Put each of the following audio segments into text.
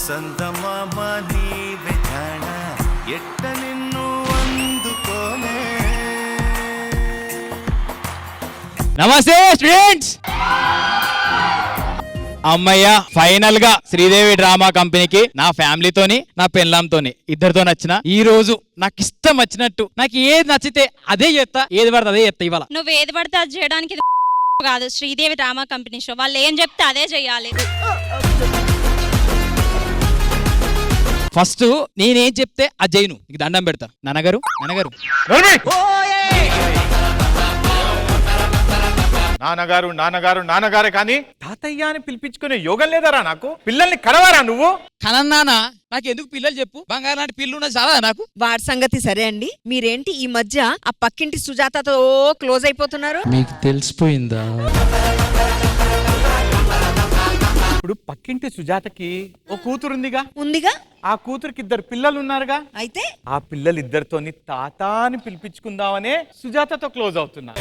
సందమామ నీవే జాణ ఎట్ట నిన్ను అందుకోనే. నమస్తే స్టూడెంట్స్. అమ్మయ్య, ఫైనల్ గా శ్రీదేవి డ్రామా కంపెనీకి నా ఫ్యామిలీతోని నా పెళ్ళాంతోని ఇద్దరితో నచ్చిన ఈ రోజు నాకు ఇష్టం వచ్చినట్టు నాకు ఏది నచ్చితే అదే చేస్తా, ఏది పడితే అదే చేస్తా. ఇవాళ నువ్వు ఏది పడితే అది చేయడానికి కాదు, శ్రీదేవి డ్రామా కంపెనీ షో. వాళ్ళు ఏం చెప్తే అదే చెయ్యాలి. ఫస్ట్ నేనేం చెప్తే అది చేయను, నీకు దండం పెడతా. నాన్నగారు నాన్నగారు నాన్నగారు నాన్నగారు నాన్నగారే కానీ తాతయ్య అని పిలిపించుకునే యోగం లేదరా నాకు. పిల్లల్ని కడవారా నువ్వు? కనన్నానా నాకు ఎందుకు పిల్లలు చెప్పు, బంగారు లాంటి పిల్లు ఉన్నది చాలా నాకు. వాడి సంగతి సరే అండి, మీరేంటి ఈ మధ్య ఆ పక్కింటి సుజాతతో క్లోజ్ అయిపోతున్నారు? మీకు తెలిసిపోయిందా? ఇప్పుడు పక్కింటి సుజాతకి ఓ కూతురుందిగా. ఉందిగా. ఆ కూతురికి 2 పిల్లలు ఉన్నారుగా. అయితే ఆ పిల్లలు ఇద్దరితోని తాత అని పిలిపించుకుందామనే సుజాతతో క్లోజ్ అవుతున్నా.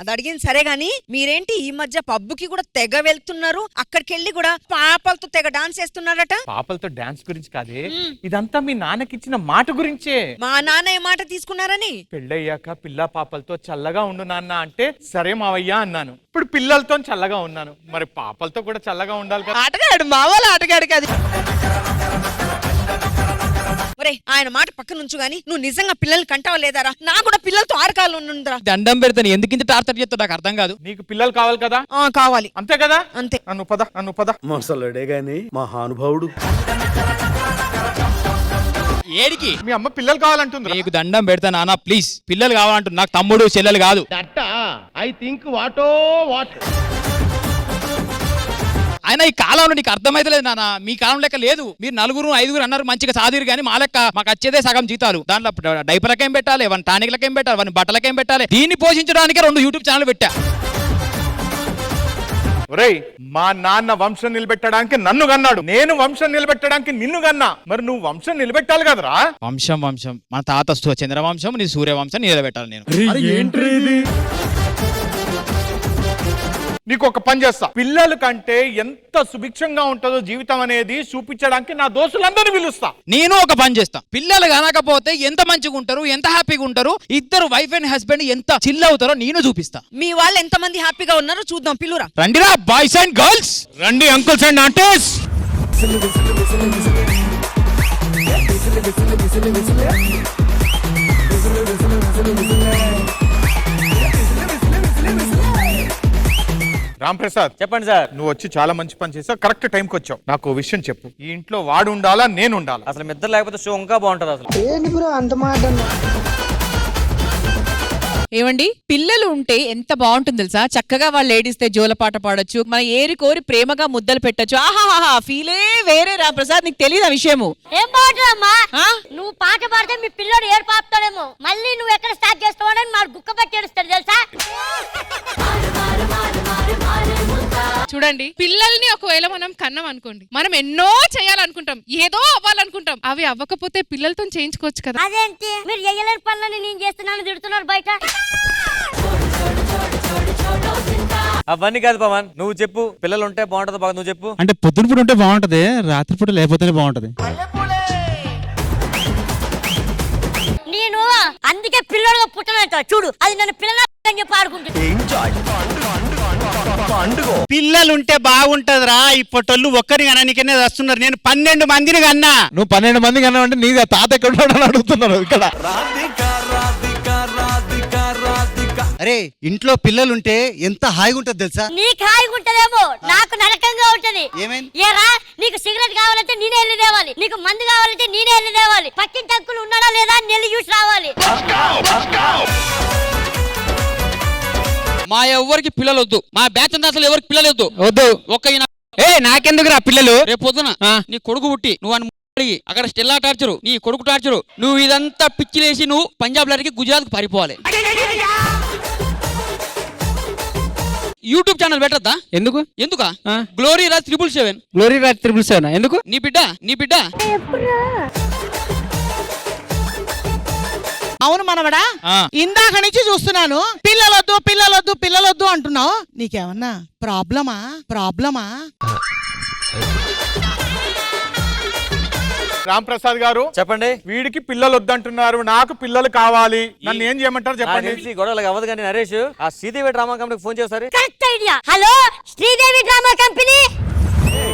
అది అడిగింది సరే గాని, మీరేంటి ఈ మధ్య పబ్బుకి కూడా తెగ వెళ్తున్నారు, అక్కడికి వెళ్ళి కూడా పాపలతో తెగ డాన్స్ వేస్తున్నారట. పాపలతో డాన్స్ గురించి కాదే, ఇదంతా మీ నాన్నకిచ్చిన మాట గురించే. మా నాన్న ఏ మాట తీసుకున్నారని? పెళ్ళయ్యాక పిల్ల పాపలతో చల్లగా ఉండు నాన్న అంటే సరే మావయ్య అన్నాను. ఇప్పుడు పిల్లలతో చల్లగా ఉన్నాను, మరి పాపలతో కూడా చల్లగా ఉండాలి కదా. ఆటగాడు, మా వాళ్ళ ఆటగాడు కాదు. ఒరే, ఆయన మాట పక్కన ఉంచు గాని, నువ్వు నిజంగా పిల్లల్ని కంటావా లేదారా? నా కూడా పిల్లలతో ఆడకాలు ఉందిరా. దండం పెడతాను, ఎందుకు ఇంత టార్చర్ చేస్తావు నాకు అర్థం కాదు. నీకు పిల్లలు కావాలి కదా? కావాలి. అంతే కదా? అంతే. నన్ను పద. మొసలుడే గాని మహానుభావుడు. ఏడికి మీ అమ్మ పిల్లలు కావాలంటుంది. నీకు దండం పెడతా నాన్న, ప్లీజ్. పిల్లలు కావాలంటుంది, నాకు తమ్ముడు చెల్లెలు కాదు. ఆయన ఈ కాలంలో నీకు అర్థమైతలేదు నాన్న, మీ కాలం లెక్క లేదు. మీరు 4, 5 అన్నారు, మంచిగా సాదిరు కానీ మా లెక్క మాకు వచ్చేదే సగం జీతాలు. దాంట్లో డైపర్లకేం పెట్టాలి, వన్ టానిక్లకేం పెట్టాలి, వన్ బట్టలకేం పెట్టాలి. దీన్ని పోషించడానికి 2 యూట్యూబ్ ఛానల్ పెట్టా. ఒరేయ్, మా నాన్న వంశం నిలబెట్టడానికి నన్ను కన్నాడు, నేను వంశం నిలబెట్టడానికి నిన్ను కన్నా. మరి నువ్వు వంశం నిలబెట్టాలి కదరా. వంశం మన తాత చంద్రవంశం, నీ సూర్యవంశం నిలబెట్టాలి నేను. నీకు ఒక పని చేస్తా, పిల్లల కంటే ఎంత సుభిక్షంగా ఉంటుందో జీవితం అనేది చూపించడానికి నా దోస్తులందరినీ పిలుస్తా. నేను ఒక పని చేస్తా, పిల్లలు కనకపోతే ఎంత మంచిగా ఉంటారు, ఎంత హ్యాపీగా ఉంటారు, ఇద్దరు వైఫ్ అండ్ హస్బెండ్ ఎంత చిల్ అవుతారో నేను చూపిస్తా. మీ వాళ్ళు ఎంత మంది హ్యాపీగా ఉన్నారో చూద్దాం. పిల్లురా, రండిరా బాయ్స్ అండ్ గర్ల్స్, రండి uncles and aunties. Ram Prasad, చెప్పండి సార్. నువ్వు వచ్చి చాలా మంచి పని చేసావు, కరెక్ట్ టైంకి వచ్చావు. నాకు ఓ విషయం చెప్పు, ఈ ఇంట్లో వాడు ఉండాలా నేను ఉండాలా? అసలు మిద్దరు లేకపోతే షో ఇంకా బాగుంటది. అసలు ఏమండి, పిల్లలు ఉంటే ఎంత బాగుంటుంది తెలుసా? చక్కగా వాళ్ళు ఏడిస్తే జోలపాట పాడొచ్చు, మన ఏరి కోరి ప్రేమగా ముద్దలు పెట్టొచ్చు. ఆహాహా, ఫీలే వేరే. రా ప్రసాద్, నీకు తెలియదు ఆ విషయము? ఏం బాగుంటుందమ్మా, నువ్వు పాట పాడితే మీ పిల్లోడు ఏడు పాపుతాడేమో, మళ్ళీ నువ్వు ఎక్కడ స్టార్ట్ చేస్తావని మాకు గుక్క పెట్టి ఏడుస్తాడు తెలుసా. చూడండి, పిల్లల్ని ఒకవేళ మనం కన్నాం అనుకోండి, మనం ఎన్నో చేయాలనుకుంటాం, ఏదో అవ్వాలనుకుంటాం, అవి అవ్వకపోతే పిల్లలతో చేయించుకోవచ్చు కదా. అదేంటి మీరు చేయలేని పనులని నేను చేస్తున్నాను తిడుతున్నారు బయట. అవన్నీ కాదు పవన్, నువ్వు చెప్పు. పిల్లలు ఉంటే బాగుంటది బాగా, నువ్వు చెప్పు. అంటే పొద్దునపూట ఉంటే బాగుంటది, రాత్రిపూట లేకపోతేనే బాగుంటది. నేను అందుకే పిల్లలుగా పుట్టనంట చూడు, అది నన్ను పిల్లలు చెప్పి ఆడుకుంటుంది. పిల్లలుంటే బాగుంటదిరా. ఇప్పటోళ్ళు ఒక్కరి కననికనే వస్తున్నారు. నేను 12 మందిని కన్నా. నువ్వు 12 మంది కన్నా అంటే నీ తాత ఎక్కడ ఉన్నాడని అడుగుతున్నారు ఇక్కడ. అరే, ఇంట్లో పిల్లలుంటే ఎంత హాయిగా ఉంటది తెలుసా? నీకు హాయిగా ఉంటదేమో, నాకు నరకంగా ఉంటది. ఏరా, నీకు సిగరెట్ కావాలంటే నేనే వెళ్ళి తేవాలి, నీకు మందు కావాలంటే నేనే వెళ్ళి తేవాలి, పక్కింటి అంకులు ఉన్నాడా లేదా అని వెళ్ళి చూసి రావాలి. మా ఎవరికి పిల్లలు వద్దు, మా బ్యాచ్ అంతా అసలు ఎవరికి పిల్లలు వద్దు. ఒక్క నాకెందుకురా పిల్లలు? రేపు పొద్దున నీ కొడుకు పుట్టి నువ్వు అని అక్కడ స్టెల్లా టార్చరు, నీ కొడుకు టార్చరు, నువ్వు ఇదంతా పిచ్చిలేసి నువ్వు పంజాబ్ లరికి గుజరాత్ కు పారిపోవాలి. YouTube channel పెట్టద్దా? ఎందుకా? గ్లోరీ రాజ్ 777. గ్లోరీ రాజ్ 777 ఎందుకు? నీ బిడ్డ అవును మనవడా, ఆ. ఇందాక నుంచి చూస్తున్నాను పిల్లలొద్దు పిల్లలొద్దు పిల్లలొద్దు అంటున్నావు. నీకేమన్నా ప్రాబ్లమా? రామ్ ప్రసాద్ గారు చెప్పండి. వీడికి పిల్లలు వద్దంటున్నారు, నాకు పిల్లలు కావాలి, నన్ను ఏం చేయమంటారు నాకు చెప్పండి. తెలిసి గొడవలకు అవ్వదు కానీ నరేష్ ఆ శ్రీదేవి డ్రామా కంపెనీకి ఫోన్ చేస్తారు. Correct idea. Hello Sridevi drama company.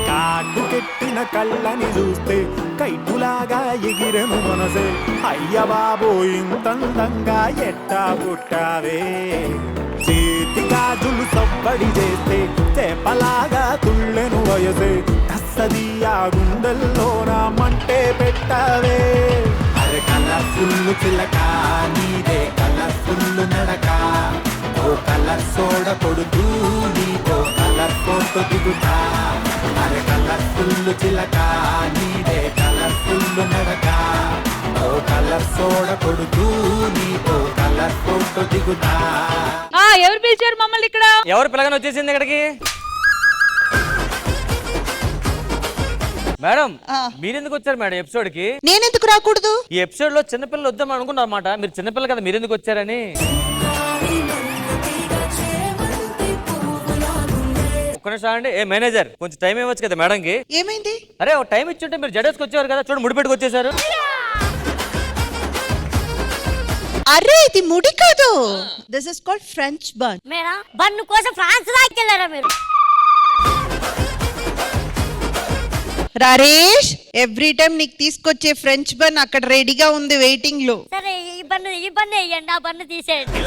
కాటు కెట్టిన కళ్ళని చూస్తే కైటులాగా ఎగిరెను మనసే, అయ్య బాబో ఇంతందంగా ఎట్టా పుట్టావే, చేతి గాజులు సవ్వడి చేస్తే చేపలాగా తుళ్ళెను వయసే, కస్తదియా గుండెల్లో నా మంటే పెట్టావే, అరే కలర్ఫుల్ చిలక నీదే కలర్ఫుల్ నడక, ఓ కలర్ సోడ కొడుతూ నీతో కలర్ ఫోటో దిగుతా, అరే కలర్ఫుల్ చిలక నీదే కలర్ఫుల్ నడక, ఓ కలర్ సోడ కొడుతూ నీతో కలర్ ఫోటో దిగుతా. ఎవరు పిలిచారు మమ్మల్ని ఇక్కడ? ఎవరు పిల్లగానే వచ్చేసింది ఇక్కడికి? మేడం మీరెందుకు వచ్చారు మేడం ఎపిసోడ్ కి? నేనెందుకు రాకూడదు? ఈ ఎపిసోడ్ లో చిన్నపిల్లలు వద్దాం అనుకున్నారు అన్నమాట. మీరు చిన్నపిల్లలు కదా, మీరెందుకు వచ్చారని. ఒక్క నిమిషం అండి. ఏ మేనేజర్ కొంచెం టైం ఇవ్వచ్చు కదా మేడం కి. ఏమైంది? అరే ఒక టైం ఇచ్చుంటే మీరు జడేసుకు వచ్చేవారు కదా. చూడు ముడి పెట్టుకు వచ్చేసారు. అరే ఇది ముడి కాదు, this is called French bun. Madam bun కోసం ఫ్రాన్స్ దాకెళ్ళారా మీరు? రారేష్, ఎవ్రీ టైం నీకు తీసుకొచ్చే ఫ్రెంచ్ బన్ అక్కడ రెడీగా ఉంది వెయిటింగ్ లో. సరే ఈ బన్ను వేయండి, ఆ బన్ను తీసేయండి.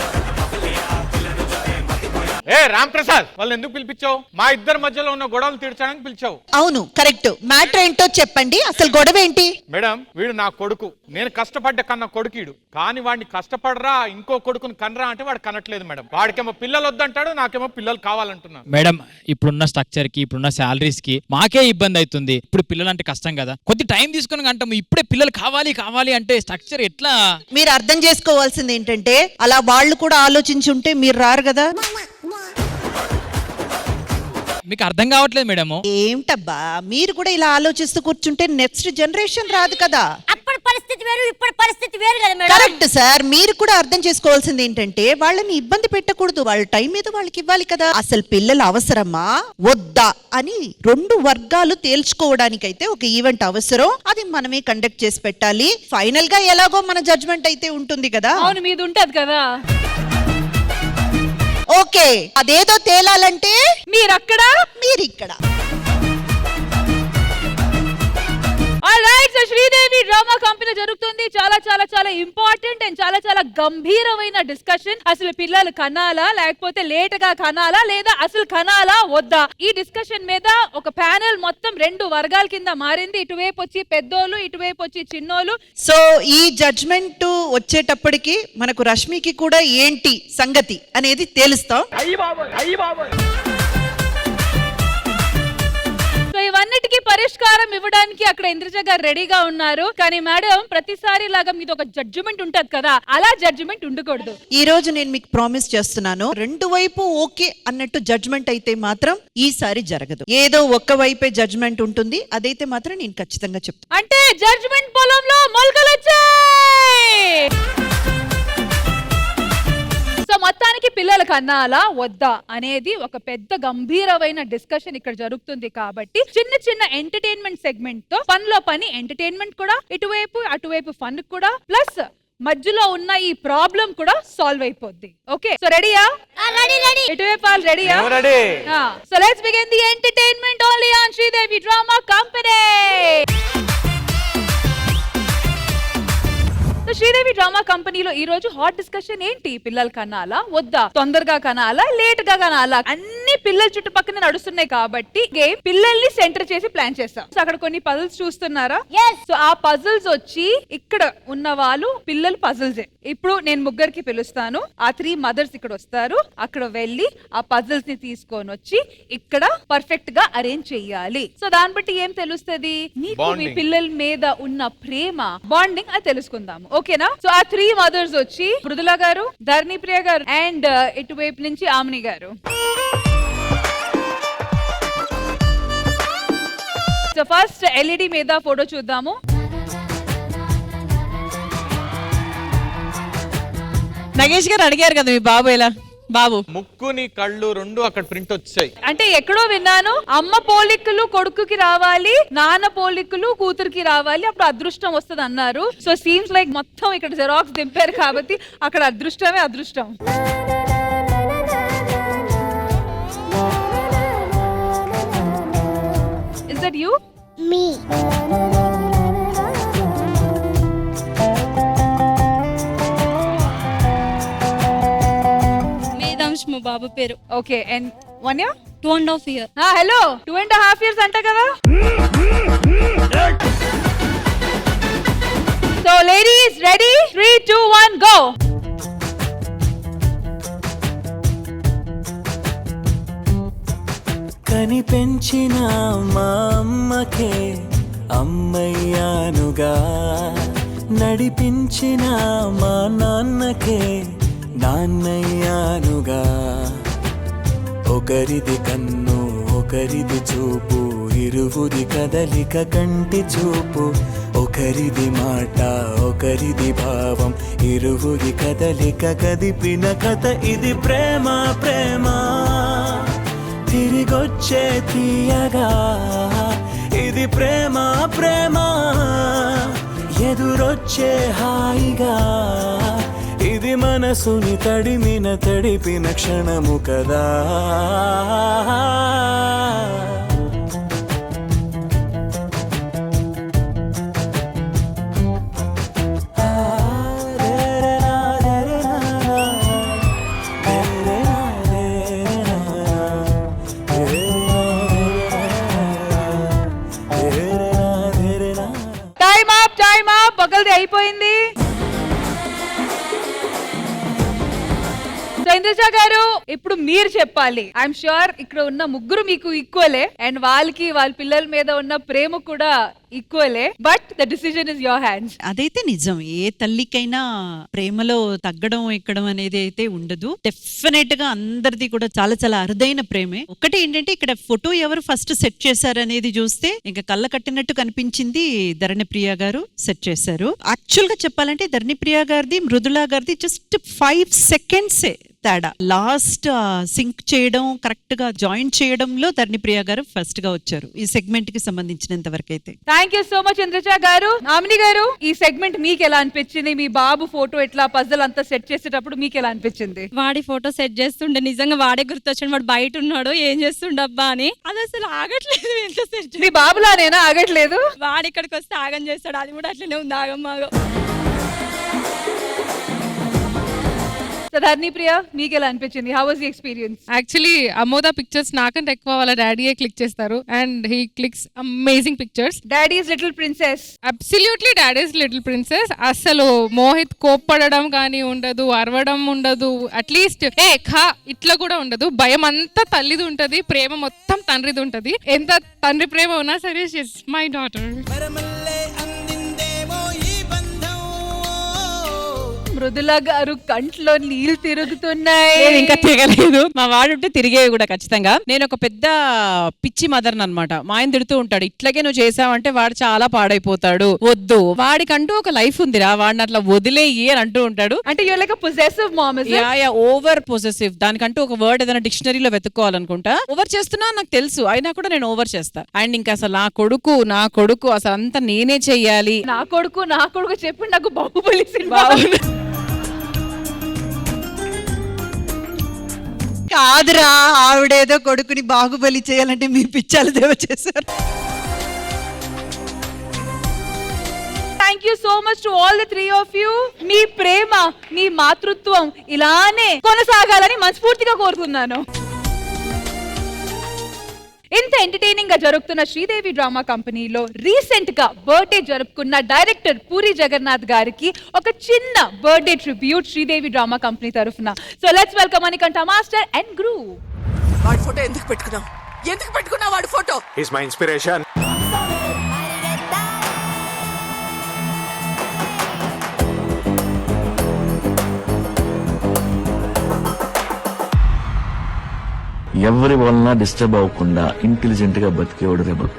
ఏ రామ్ ప్రసాద్, వాళ్ళు ఎందుకు పిలిపించావు? మా ఇద్దరి మధ్యలో ఉన్న గొడవలు తీర్చడానికి పిలిచావు. అవును కరెక్ట్. మ్యాటర్ ఏంటో చెప్పండి, అసలు గొడవ ఏంటి? మేడం వీడు నా కొడుకు, నేను కష్టపడ్డ కన్నా కొడుకీడు, కానీ వాడిని కష్టపడరా ఇంకో కొడుకుని కనరా అంటే వాడు కనట్లేదు మేడం. వాడికేమో పిల్లలు వద్దంటాడు, నాకేమో పిల్లలు కావాలంటున్నాను. మేడం ఇప్పుడున్న స్ట్రక్చర్ కి ఇప్పుడున్న శాలరీస్ కి మాకే ఇబ్బంది అవుతుంది. ఇప్పుడు పిల్లలు అంటే కష్టం కదా, కొద్ది టైం తీసుకుని అంటాము. ఇప్పుడే పిల్లలు కావాలి అంటే స్ట్రక్చర్ ఎట్లా? మీరు అర్థం చేసుకోవాల్సింది ఏంటంటే, అలా వాళ్ళు కూడా ఆలోచించి ఉంటే మీరు రారు కదా. మీకు అర్థం కావట్లేదు మేడం. ఏంటబ్బా మీరు కూడా ఇలా ఆలోచిస్తూ కూర్చుంటే నెక్స్ట్ జనరేషన్ రాదు కదా. అప్పుడు పరిస్థితి వేరు, ఇప్పుడు పరిస్థితి వేరు కదా మేడం. కరెక్ట్ సార్, మీరు కూడా అర్థం చేసుకోవాల్సింది ఏంటంటే వాళ్ళని ఇబ్బంది పెట్టకూడదు, వాళ్ళ టైం మీద వాళ్ళకి ఇవ్వాలి కదా. అసలు పిల్లలు అవసరమా వద్దా అని రెండు వర్గాలు తేల్చుకోవడానికైతే ఒక ఈవెంట్ అవసరం. అది మనమే కండక్ట్ చేసి పెట్టాలి. ఫైనల్ గా ఎలాగో మన జడ్జ్మెంట్ అయితే ఉంటుంది కదా. అవును మీద ఉంటది కదా. ఓకే, అదేదో తేలాలంటే మీరు అక్కడ మీరు ఇక్కడ. Alright, so Sridevi drama company జరుగుతుంది. చాలా చాలా చాలా ఇంపార్టెంట్ అండ్ చాలా చాలా గంభీరమైన డిస్కషన్. అసలు పిల్లలు కనాలా లేకపోతే లేట్ గా కనాలా, లేదా అసలు కనాలా వద్దా? ఈ డిస్కషన్ మీద ఒక ప్యానెల్ మొత్తం రెండు వర్గాల కింద మారింది. ఇటువైపు వచ్చి పెద్దోళ్ళు, ఇటువైపు వచ్చి చిన్నోళ్ళు. సో ఈ జడ్జ్మెంట్ వచ్చేటప్పటికి మనకు రష్మికి కూడా ఏంటి సంగతి అనేది తేలుస్తాం. సో ఇవన్నిటికీ పరిష్కారం ఇవ్వడానికి అక్కడ ఇంద్రజ గారు రెడీగా ఉన్నారు. కానీ మేడం ప్రతిసారి లాగా మీద ఒక జడ్జిమెంట్ ఉంటది కదా, అలా జడ్జిమెంట్ ఉండకూడదు. ఈ రోజు నేను మీకు ప్రామిస్ చేస్తున్నాను, రెండు వైపు ఓకే అన్నట్టు జడ్జ్మెంట్ అయితే మాత్రం ఈసారి జరగదు. ఏదో ఒక్క వైపే జడ్జ్మెంట్ ఉంటుంది, అదైతే మాత్రం నేను ఖచ్చితంగా చెప్తాను. అంటే జడ్జిమెంట్ పొలంలో మొలకలు వచ్చాయి. సో మొత్తానికి పిల్లల కన్నాలా వద్దా అనేది ఒక పెద్ద గంభీరమైన డిస్కషన్ ఇక్కడ జరుగుతుంది. కాబట్టి చిన్న చిన్న ఎంటర్టైన్మెంట్ సెగ్మెంట్ తో ఫన్ లో పని, ఎంటర్టైన్మెంట్ కూడా ఇటువైపు అటువైపు ఫన్ కూడా, ప్లస్ మధ్యలో ఉన్న ఈ ప్రాబ్లం కూడా సాల్వ్ అయిపోద్ది. ఓకే, సో రెడీయా? ఇటువైపు వాళ్ళు రెడీయా? So let's begin the entertainment only on Sridevi drama company. Sridevi drama కంపెనీలో ఈ రోజు హాట్ డిస్కషన్ ఏంటి? పిల్లలు కనాలా వద్దా, తొందరగా కనాలా లేట్ గా కనాలా, అన్ని పిల్లల చుట్టుపక్కల నడుస్తున్నాయి. కాబట్టి గేమ్ పిల్లల్ని సెంటర్ చేసి ప్లాన్ చేస్తాం. సో అక్కడ కొన్ని పజిల్స్ చూస్తున్నారా? సో ఆ పజిల్స్ వచ్చి ఇక్కడ ఉన్న వాళ్ళు పిల్లలు పజిల్స్. ఇప్పుడు నేను ముగ్గురికి పిలుస్తాను, ఆ 3 మదర్స్ ఇక్కడ వస్తారు. అక్కడ వెళ్ళి ఆ పజిల్స్ ని తీసుకొని వచ్చి ఇక్కడ పర్ఫెక్ట్ గా అరేంజ్ చెయ్యాలి. సో దాన్ని బట్టి ఏం తెలుస్తుంది? మీకు మీ పిల్లల మీద ఉన్న ప్రేమ, బాండింగ్ అది తెలుసుకుందాము. ఓకేనా? సో ఆ 3 మదర్స్ వచ్చి మృదుల గారు, ధరణి ప్రియ గారు అండ్ ఇటువైపు నుంచి ఆమ్ని గారు. సో ఫస్ట్ ఎల్ఈడి మీద ఫోటో చూద్దాము. నగేష్ గారు అడిగారు కదా మీ బాబు ఎలా బాబు ముక్కుని కళ్ళు రెండు అక్కడ ప్రింట్ వచ్చాయి. అంటే ఎక్కడో విన్నాను, అమ్మ పోలికలు కొడుకుకి రావాలి, నాన్న పోలికలు కూతురికి రావాలి, అప్పుడు అదృష్టం వస్తుంది అన్నారు. సో సీమ్స్ లైక్ మొత్తం ఇక్కడ జెరాక్స్ దింపారు కాబట్టి అక్కడ అదృష్టమే అదృష్టం. Is that you? Me. Vedansh మా బాబు పేరు. Okay, and 1 year? 2.5 years. Hello, 2.5 years అంట కదా. So ladies, ready? 3, 2, 1, go. కని పెంచిన మా అమ్మకే అమ్మయ్యానుగా, నడిపించిన మా నాన్నకే నాన్నయ్యానుగా. ఒకరిది కన్ను ఒకరిది చూపు, ఇరువురి కదలిక కంటి చూపు. ఒకరిది మాట ఒకరిది భావం, ఇరువురి కదలిక కదిపిన కథ ఇది. ప్రేమ ప్రేమ తిరిగొచ్చే తీయగా, ఇది ప్రేమ ప్రేమ ఎదురొచ్చే హాయిగా. ఇది మనసుని తడిపిన క్షణము కదా. టైమ్ అప్ ఒకరిది అయిపోయింది. ఇంద్రజ గారు ఇప్పుడు మీరు చెప్పాలి. ఐఎమ్ ష్యూర్ ఇక్కడ ఉన్న ముగ్గురు మీకు ఈక్వలే, అండ్ వాళ్ళకి వాళ్ళ పిల్లల మీద ఉన్న ప్రేమ కూడా ఈక్వలే, but the decision is your hands. అదైతే నిజం. ఏ తల్లికైనా ప్రేమలో తగ్గడం ఎక్కడం అనేది అయితే ఉండదు. డెఫినెట్ గా అందరిది కూడా చాలా చాలా అరుదైన ప్రేమే. ఒకటి ఏంటంటే ఇక్కడ ఫోటో ఎవరు ఫస్ట్ సెట్ చేశారు అనేది చూస్తే ఇంకా కళ్ళ కట్టినట్టు కనిపించింది. ధరణిప్రియ గారు సెట్ చేశారు. యాక్చువల్ గా చెప్పాలంటే ధరణిప్రియ గారిది మృదులా గారిది జస్ట్ 5 seconds తేడా. లాస్ట్ సింక్ చేయడం కరెక్ట్ గా జాయింట్ చేయడంలో ధరణిప్రియ గారు ఫస్ట్ గా వచ్చారు ఈ సెగ్మెంట్ కి సంబంధించినంత వరకు అయితే. Thank you so much Indraja గారు. ఆమిని గారు, ఈ సెగ్మెంట్ మీకు ఎలా అనిపించింది? మీ బాబు ఫోటో ఎట్లా పజల్ అంతా సెట్ చేసేటప్పుడు మీకు ఎలా అనిపించింది? వాడి ఫోటో సెట్ చేస్తుండే నిజంగా వాడే గుర్తొచ్చాడు. వాడు బయట ఉన్నాడు, ఏం చేస్తుండబ్బా అని. అది అసలు ఆగట్లేదు. ఎంత సెట్ మీ బాబులానేనా ఆగట్లేదు? వాడు ఇక్కడికి వస్తే ఆగం చేస్తాడు. అది కూడా అట్లనే ఉంది, ఆగం ఆగం. ధరణిప్రియ, మీకు ఎలా అనిపించింది? How was the experience? Actually Amoda pictures నాకంటే ఎక్కువ వాళ్ళ డాడీయే క్లిక్ చేస్తారు, and he clicks amazing pictures. Daddy's little princess. Absolutely daddy's little princess. అసలు మోహిత్ కోప్పడడం కానీ ఉండదు, అరవడం ఉండదు, అట్లీస్ట్ ఇట్లా కూడా ఉండదు. భయం అంతా తల్లిది ఉంటది, ప్రేమ మొత్తం తండ్రిది ఉంటది. ఎంత తండ్రి ప్రేమ ఉన్నా సరే షీస్ మై డాటర్. మృదుల గారు కంట్లో నీళ్లు తిరుగుతున్నాయి. ఇంకా తిరగలేదు. మా వాడుంటే తిరిగేవి కూడా ఖచ్చితంగా. నేను ఒక పెద్ద పిచ్చి మదర్ అన్నమాట. మా ఆయన తిడుతూ ఉంటాడు, ఇట్లాగే నువ్వు చేసావంటే వాడు చాలా పాడైపోతాడు, వద్దు, వాడికంటూ ఒక లైఫ్ ఉందిరా, వాడిని అట్లా వదిలేయి అని అంటూ ఉంటాడు. అంటే you like a possessive mom. Over possessive. దానికంటూ ఒక వర్డ్ ఏదైనా డిక్షనరీలో వెతుక్కోవాలనుకుంటా. ఓవర్ చేస్తున్నా నాకు తెలుసు, అయినా కూడా నేను ఓవర్ చేస్తా. అండ్ ఇంకా అసలు నా కొడుకు అసలు అంతా నేనే చెయ్యాలి. నా కొడుకు చెప్పి నాకు బాహుబలి సినిమా. కాదురా, ఆవిడేదో కొడుకుని బాహుబలి చేయాలంటే మీ పిచ్చాలు దేవ చేశారు. Thank you so much to all the 3 of you. మీ ప్రేమ, మీ మాతృత్వం ఇలానే కొనసాగాలని మనస్ఫూర్తిగా కోరుకున్నాను. ఇంత ఎంటర్టైనింగ్ గా జరుగుతున్న శ్రీదేవి డ్రామా కంపెనీలో రీసెంట్ గా బర్త్డే జరుపుకున్న డైరెక్టర్ పూరి జగన్నాథ్ గారికి ఒక చిన్న birthday tribute Sridevi drama company తరఫున. So let's welcome Manikanta master and group. వాడి ఫోటో ఎందుకు పెట్టుకున్నావు? వాడి ఫోటో ఈస్ మై ఇన్స్పిరేషన్. ఎవరి వలన డిస్టర్బ్ అవ్వకుండా ఇంటెలిజెంట్ గా బతికేవాడు రెబల్.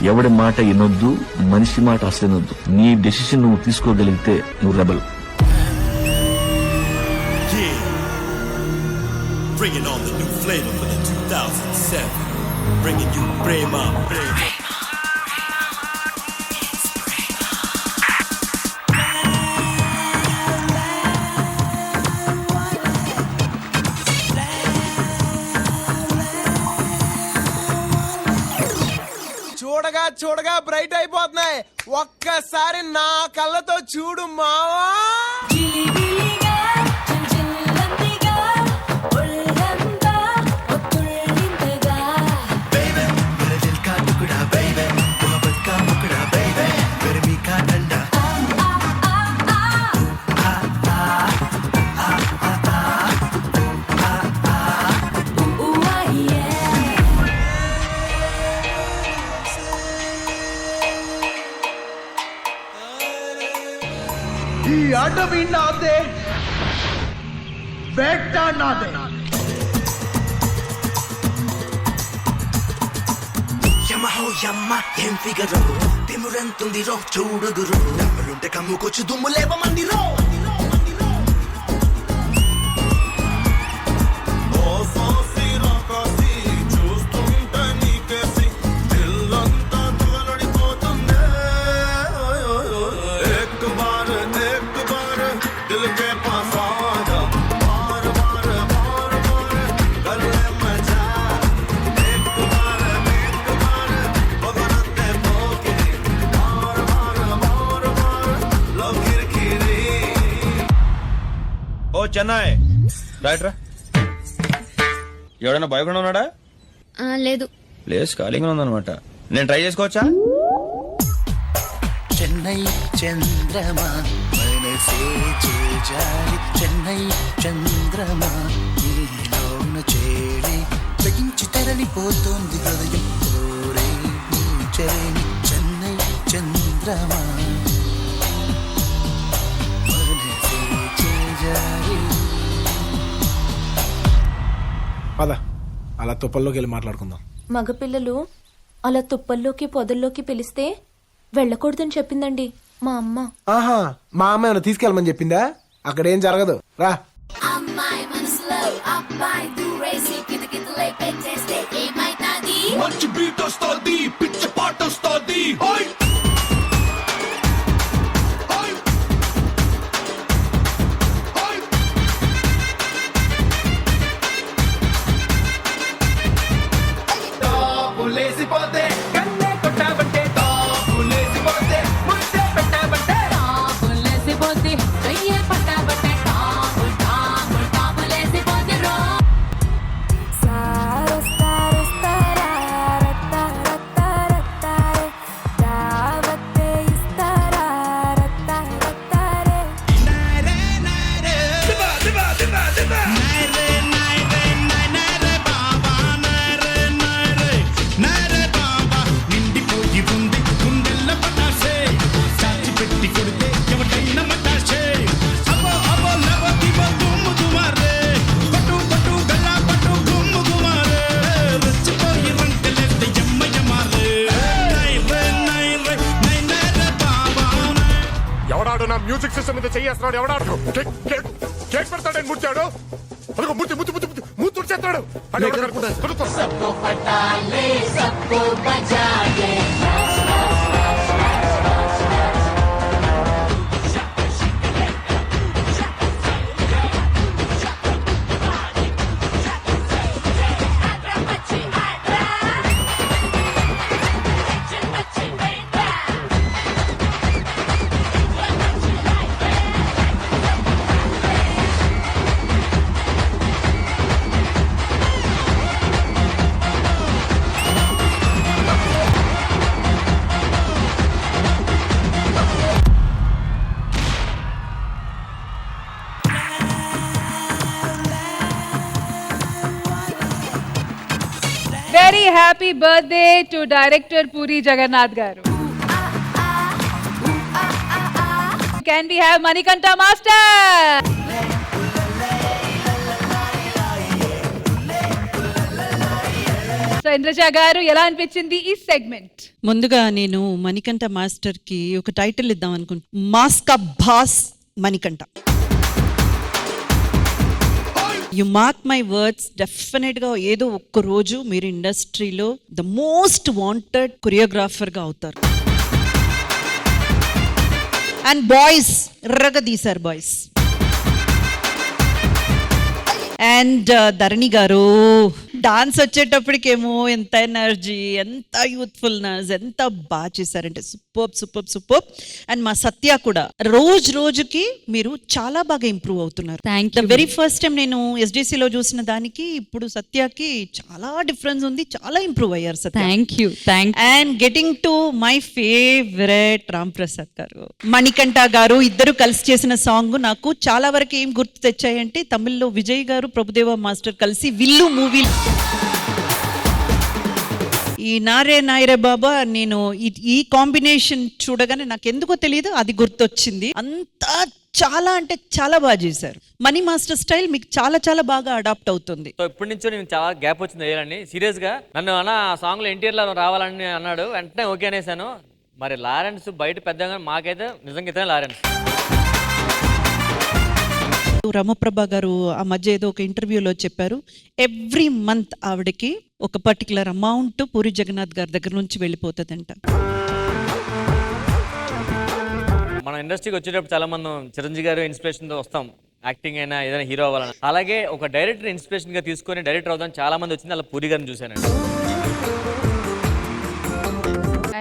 ఎవడి మాట వినొద్దు, మనిషి మాట అసలు వినొద్దు. నీ డెసిషన్ నువ్వు తీసుకోగలిగితే నువ్వు rebel. Bringing on the new flavor for the 2007. Bringing you Prema. చూడగా చూడగా బ్రైట్ అయిపోతున్నాయి. ఒక్కసారి నా కళ్ళతో చూడు మావా. ఈ అడవి నాదే, వేట నాదే. యమహో యమ్మ ఏం ఫిగరో, తిమురెంతుందిరో చూడుగురు, నమ్మలుంటే కమ్ముకొచ్చు దుమ్ము లేవమందిరో. చెన్నై రైట్ రా. ఎవడైనా భయపడి ఉన్నాడా? లేదు. ప్లేస్ ఖాళీగా ఉందన్నమాట. నేను ట్రై చేసుకోవచ్చా? చెన్నై చంద్రమా మనసే చేజారి, చెన్నై చంద్రమా నీలోన చేరి తగించి తరలిపోతుంది హృదయం కోరే నీ చేరి. చెన్నై చంద్రమా మనసే చేజారి. పద అలా తుప్పల్లోకి వెళ్ళి మాట్లాడుకుందాం. మగపిల్లలు అలా తుప్పల్లోకి పొదల్లోకి పిలిస్తే వెళ్ళకూడదని చెప్పిందండి మా అమ్మ. ఆహా, మా అమ్మ ఏమైనా తీసుకెళ్ళమని చెప్పిందా? అక్కడేం జరగదు రా. మంచి బీట్ వస్తుంది, పిచ్చ పాట వస్తుంది. లేసిపోతే కన్నే కొట్టాబంటే, లేసిపోతే ముద్దే పెట్టాబంటే, లేసిపోతే వెయ్యే పట్టాబంటే, లేసిపోతే రో. ఎవడాడు నా మ్యూజిక్ సిస్టమ్ మీద చెయ్యేస్తున్నాడు? ఎవడాడు కేక్ పెడతాడని ముట్టాడు. అదిగో ముట్టి ముట్టి ముట్టి ముట్టి మూతి తుడిచేస్తాడు. Very happy birthday to director Puri Jagannath garu. Can we have Manikanta Master? So Indraja గారు ఎలా అనిపించింది ఈ సెగ్మెంట్? ముందుగా నేను మణికంఠ మాస్టర్ కి ఒక టైటిల్ ఇద్దాం అనుకుంటున్నా, మాస్కా boss Manikanta. You mark my words, definite గా ఏదో ఒక్క రోజు మీరు ఇండస్ట్రీలో ద మోస్ట్ వాంటెడ్ కొరియోగ్రాఫర్ గా అవుతారు. అండ్ బాయ్స్ ఎర్రగా తీశారు బాయ్స్. అండ్ ధరణి గారు డాన్స్ వచ్చేటప్పటికేమో ఎంత ఎనర్జీ, ఎంత యూత్ఫుల్నెస్, ఎంత బాగా చేశారంటే సూపర్. అండ్ మా సత్య కూడా రోజుకి మీరు చాలా బాగా ఇంప్రూవ్ అవుతున్నారు. ద వెరీ ఫస్ట్ టైం నేను SDC లో చూసిన దానికి ఇప్పుడు సత్యకి చాలా డిఫరెన్స్ ఉంది, చాలా ఇంప్రూవ్ అయ్యారు Satya. Thank you. And getting to my favourite Ram Prasad గారు, మణికంఠ గారు ఇద్దరు కలిసి చేసిన సాంగ్ నాకు చాలా వరకు ఏం గుర్తు తెచ్చాయంటే తమిళ్లో విజయ్ గారు ప్రభుదేవ మాస్టర్ కలిసి విల్లు మూవీ, ఈ నారే నాయరే బాబా, నేను ఈ కాంబినేషన్ చూడగానే నాకు ఎందుకో తెలియదు అది గుర్తొచ్చింది. అంతా చాలా అంటే చాలా బాగా చేశారు. మనీ మాస్టర్ స్టైల్ మీకు చాలా చాలా బాగా అడాప్ట్ అవుతుంది. సో ఇప్పటి నుంచో నేను చాలా గ్యాప్ వచ్చింది వేయాలని సీరియస్ గా. నన్ను అన్న ఆ సాంగ్ లో ఎన్టీఆర్ లో రావాలని అన్నాడు, వెంటనే ఓకే అనేసాను. మరి లారెన్స్ బయట పెద్దగా, మాకైతే నిజంగా ఇతనే లారెన్స్. రమప్రభ గారు ఆ మధ్య ఏదో ఒక ఇంటర్వ్యూలో చెప్పారు, ఎవ్రీ మంత్ ఆవిడకి ఒక పర్టికులర్ అమౌంట్ పూరి జగన్నాథ్ గారి దగ్గర నుంచి వెళ్ళిపోతుందంట. మన ఇండస్ట్రీకి వచ్చేటప్పుడు చాలా మంది చిరంజీవి గారు ఇన్స్పిరేషన్ తో వస్తాం, యాక్టింగ్ అయినా ఏదైనా హీరో అవ్వాలని. అలాగే ఒక డైరెక్టర్ ఇన్స్పిరేషన్ గా తీసుకొని డైరెక్టర్ అవుతాం చాలా మంది వచ్చింది, అలా పూరి గారిని చూశానండి.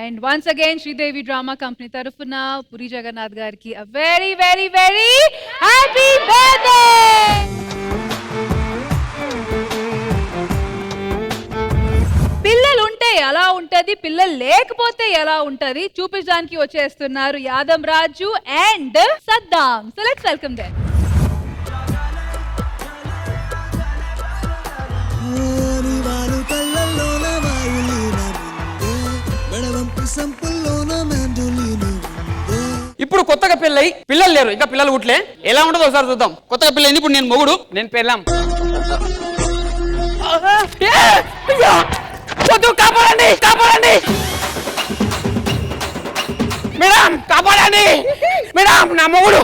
And once again Sridevi drama company తరఫున పురి జగన్నాథ్ గారికి a very very very happy birthday. పిల్లలు ఉంటే ఎలా ఉంటది, పిల్లలు లేకపోతే ఎలా ఉంటది చూపించడానికి వచ్చేస్తున్నారు Yadam Raju and Saddam. So let's welcome them. ఇప్పుడు కొత్తగా పెళ్ళై పిల్లలు లేరు, ఇంకా పిల్లలు పుట్టలే, ఎలా ఉంటుందో ఒకసారి చూద్దాం. కొత్తగా పెళ్ళైంది, ఇప్పుడు నేను మొగుడు, నేను పెళ్ళాం. కాపాడండి కాపాడండి మేడం, కాపాడండి మేడం, నా మొగుడు.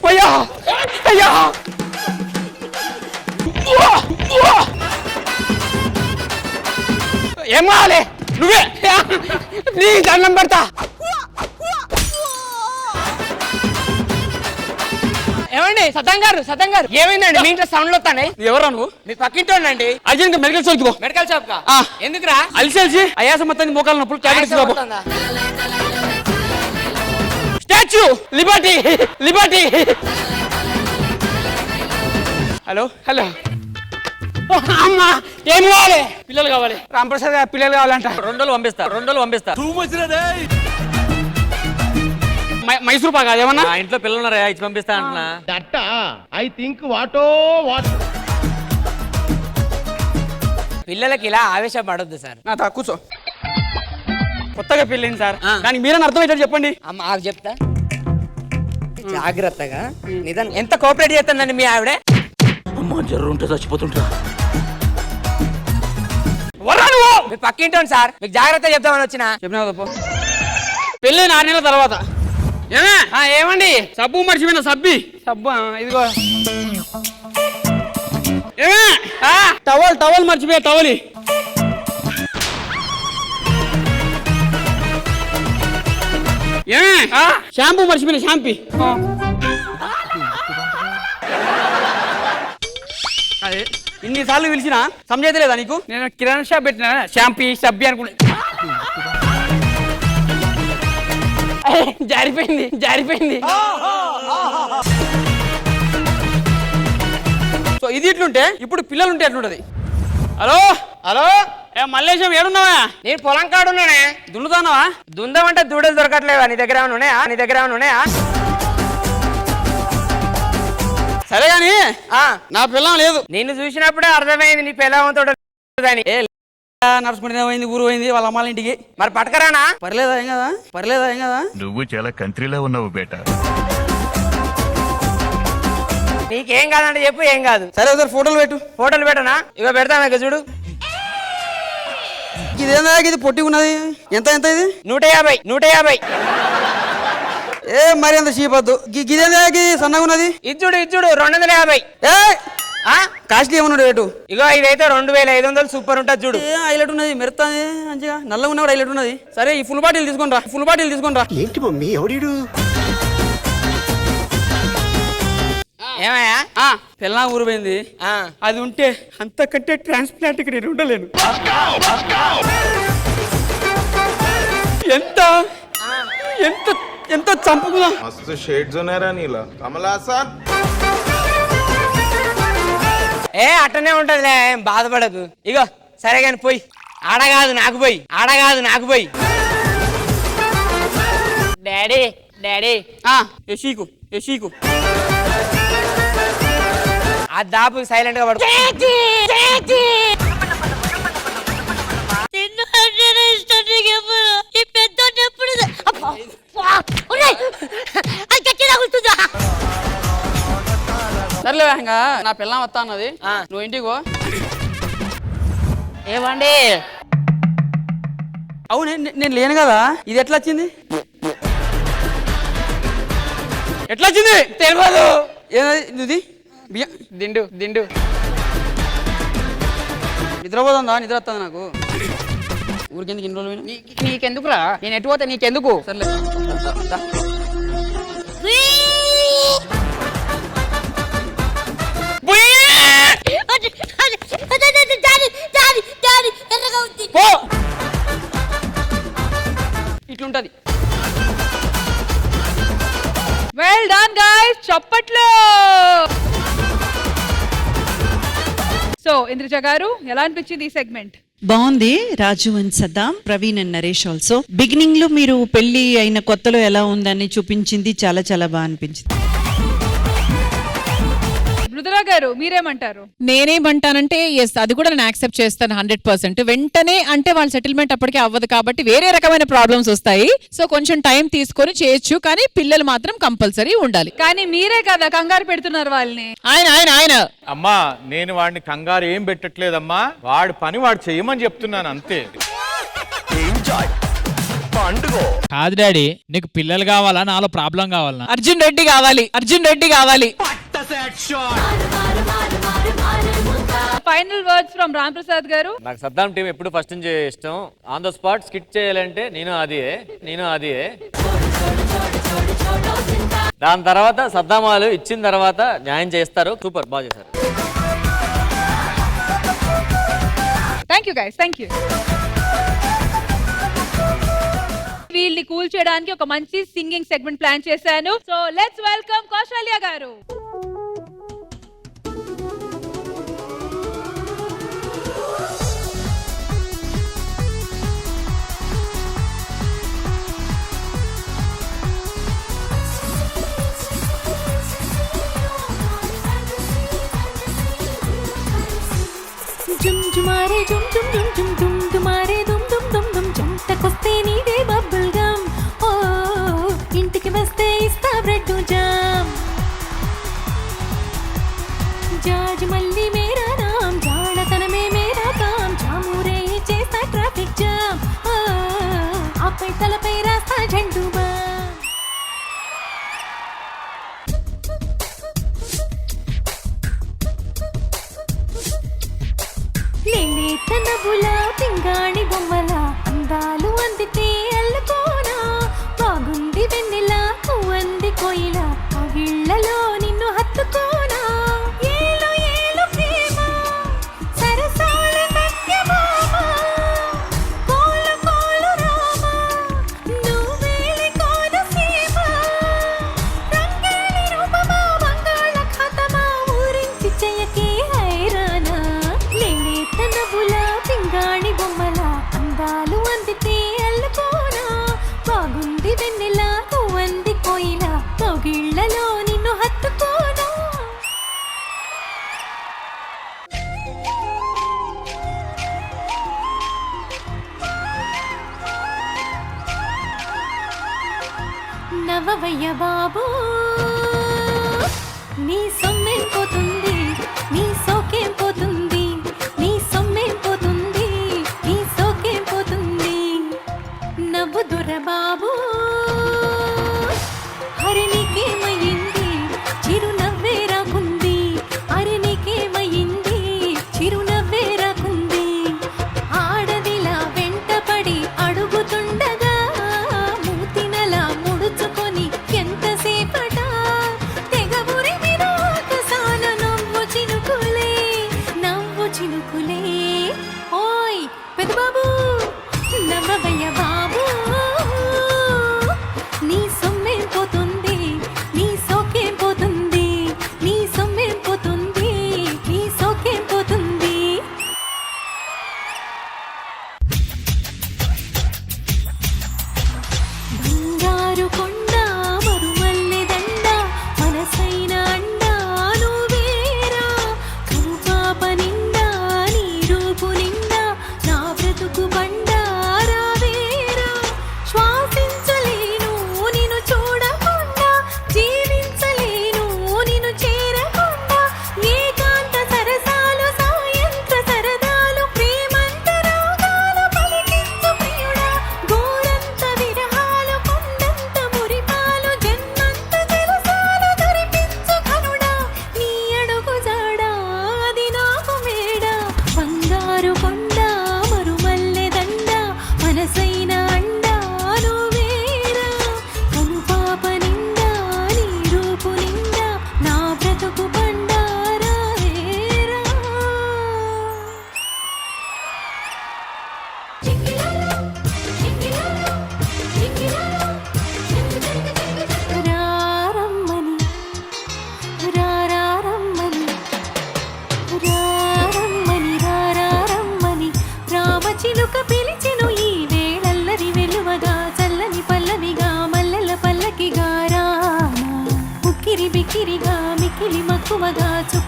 అయ్యో అయ్యో, ఏం కావాలి? నువ్వే నీ దండం పెడతా. ఏమండి సత్యం గారు ఏమైందండి? మీ ఇంట్లో సౌండ్లు వస్తాయి. ఎవరా నువ్వు? మీ పక్కింటోండి. అర్జెంట్ మెడికల్ షాప్ పో. మెడికల్ షాప్ కా? ఎందుకురా? అలిసి అయాసం మొత్తం మోకాలు నొప్పులు, టాబ్లెట్స్ బాబు. Statue liberty. హలో అమ్మా, ఏం కావాలి? పిల్లలు కావాలి. రాంప్రసాద్ గారు పిల్లలు కావాలంట. 2 రోజులు పంపిస్తా. మైసూర్ పాక్ ఏమన్నా? నా ఇంట్లో పిల్లలు ఉన్నారా, ఇచ్చి పంపిస్తా అంటున్నా. ఐ థింక్ పిల్లలకి ఇలా ఆవేశం పడొద్దు సార్. నా కూర్చో. కొత్తగా పెళ్ళింది సార్, దానికి మీరని అర్థమయ్యేటట్టు చెప్పండి. మాకు చెప్తా జాగ్రత్తగా నిదానం. ఎంత కోఆపరేట్ చేస్తుందండి మీ ఆవిడే? అమ్మా జర్రు ఉంటే చచ్చిపోతుంటా. మీ పక్కింటాను సార్, మీకు జాగ్రత్త చెప్తామని వచ్చిన. చెప్పినా పెళ్ళి 6 నెలల తర్వాత. ఏమండి సబ్బు మర్చిపోయిన సబ్బు ఇదిగో. టవల్ మర్చిపోయా, టవలి. షాంపూ మర్చిపోయిన, షాంపీ. అదే ఇన్నిసార్లు పిలిచినా సమజైతలేదా నీకు? నేను కిరాణా షాప్ పెట్టినా, షాంపీ సబ్బి అనుకుంటా. జారిపోయింది. సో ఇది ఇట్లుంటే ఇప్పుడు పిల్లలు ఉంటే ఎట్లుంటది? హలో మల్లేశం ఏడున్నావా? నేను పొలం కాడున్నానే. దున్నుతాన్నావా? దుందామంటే దూడలు దొరకట్లేవా? నీ దగ్గర ఏమైనా ఉన్నాయా? సరే గాని నా పిల్లం లేదు. నిన్ను చూసినప్పుడే అర్థమైంది నీ పిల్లవంతో నడుచుకుంటే పోయింది, ఊరు పోయింది వాళ్ళ అమ్మాళ్ళ ఇంటికి. మరి పట్టకరానా? పర్లేదా ఏం కదా? నువ్వు చాలా కంట్రీలో ఉన్నావు బేటా. నీకేం కాదంటే చెప్పు, ఏం కాదు. సరే ఒకసారి ఫోటోలు పెట్టనా? ఇక పెడతాను, ఇక చూడు. ఇదేందా ఇది పొట్టి ఉన్నది? ఎంత ఇది? 150. ఏ మరి అంత చీపద్దు. ఇదేందా ఇది సన్నగా ఉన్నది? ఇది చూడు 250. కాస్ట్లీ ఏమన్నాడు రేటు? ఇగో ఇదైతే 2500 సూపర్ ఉంటుంది చూడు. హైలైట్ ఉన్నది, మెరుతుంది మంచిగా, నల్లగా ఉన్న కూడా హైలైట్ ఉన్నది. సరే ఈ ఫుల్ బాటిల్ తీసుకొని రా, ఫుల్ బాటిల్ తీసుకొని రా. ఏంటి మమ్మీ ఎవడీడు? ఏమయ్యా? పిల్ల ఊరిపోయింది, అది ఉంటే అంతకంటే ట్రాన్స్ప్లాంట్ నేను ఉండలేను. ఎంత ఎంత ఎంత చంపుకున్నా. మస్తు షేడ్స్ ఉన్నారా నీలా కమలాసన్. అట్టనే ఉంటదిలే, ఏం బాధపడకు. ఇగో సరే కానీ పోయి ఆడగాదు నాకు పోయి, ఆడగాదు నాకు పోయి. డాడీ డాడీ యశీకు యశీకు ఆ దాపు సైలెంట్ గా పడు. ఈ పెద్ద ఎప్పుడు సర్లే ఇంకా నా పిల్ల వస్తా అన్నది, నువ్వు ఇంటికి పో. ఏమండి? అవునే నేను లేను కదా, ఇది ఎట్లా వచ్చింది? ఎట్లా వచ్చింది తెలియదు. ఏది దిండు దిండు నిద్రపోతుందా? నిద్ర వస్తుంది నాకు. ఊరికెందుకు ఇన్ని రోజులు? నీకెందుకురా, నేను ఎటు పోతా నీకెందుకు? సర్లే ఇట్లుంటది. వెల్ డన్ గైస్, చప్పట్లు. సో ఇంద్రజ గారు, ఎలా అనిపించింది ఈ సెగ్మెంట్? బాగుంది. Raju and Saddam, Praveen and Naresh also. Beginning లో మీరు పెళ్లి అయిన కొత్తలో ఎలా ఉందని చూపించింది చాలా చాలా బాగా అనిపించింది. మృదులా గారు మీరేమంటారు? నేనేమంటానంటే ఎస్, అది కూడా నేను యాక్సెప్ట్ చేస్తాను 100%. వెంటనే అంటే వాళ్ళ సెటిల్మెంట్ అప్పటికే అవ్వదు కాబట్టి వేరే రకమైన ప్రాబ్లమ్స్ వస్తాయి. సో కొంచెం టైం తీసుకొని చేయొచ్చు, కానీ పిల్లలు మాత్రం కంపల్సరీ ఉండాలి. కానీ మీరే కదా కంగారు పెడుతున్నారు వాళ్ళని. ఆయన అమ్మా, నేను వాడిని కంగారు ఏం పెట్టట్లేదమ్మా, వాడి పని వాడు చెయ్యమని చెప్తున్నాను అంతే. కాదు డాడీ, నీకు పిల్లలు కావాలా, నాలో ప్రాబ్లం కావాలా? అర్జున్ రెడ్డి కావాలి, అర్జున్ రెడ్డి కావాలి. Final words from Ram Prasad గారు. నాకు సద్దాం టీం ఎప్పుడు ఫస్ట్ నుంచి ఇష్టం. ఆన్ ద స్పాట్ స్కిట్ చేయాలంటే నేను అది. దాని తర్వాత సద్దాం వాళ్ళు ఇచ్చిన తర్వాత న్యాయం చేస్తారు. సూపర్, బాగా చేశారు. Thank you guys, thank you. వీళ్ళని కూల్ చేయడానికి ఒక మంచి సింగింగ్ సెగ్మెంట్ ప్లాన్ చేశాను. సో లెట్స్ వెల్కమ్ కౌశల్య గారు. జుమ్ జుమారే జుమ్ జుమ్ జుమ్ జుమ్ దుమ్ దుమారే దుమ్ దుమ్ దుమ్ దుమ్ జంటకొస్తే నీదే బబుల్ గమ్. ఓ ఇంటికి వస్తే ఇస్తా బ్రెడ్ జామ్. జాజ్ మల్లి మేరా నామ్, జాడతనమే మేరా కామ్. జామూరే చేస్తా ట్రాఫిక్ జామ్. ఓ ఆపై తలపై రాస్తా జెండు బామ్. తన బులా పింగాణి బొమ్మల అందాలు అందితే అల్లుకోనా. బాగుంది వెన్నెల పువ్వంది కోయిల, అగిళ్లలో నిన్ను హత్తుకోనా. ఏలు ఏలు ప్రేమ సరసాల సత్యభామ, కోలు కోలు రామ నువ్వేలి కోనసీమ. రంగేలి రూపమా బంగాళాఖాతమా ఊరించి చెయ్యకే హైరానా. నేనే తన బులా పింగాణి బొమ్మల అందాలు అందితే అల్లుకోనా. బాగుంది వెన్నెల పువ్వంది కోయిల, కౌగిళ్లలో నిన్ను హత్తుకోనా. నవవయ్య బాబు నీ సొమ్మేం పోతుంది, నీ సోకేం పోతుంది. నీ సొమ్మేం పోతుంది, నీ సోకేం పోతుంది. నవ్వు దొర బాబు హరి నీకేమయ్యింది, చిరునవ్వే రాకుంది. హరి నీకేమయ్యింది,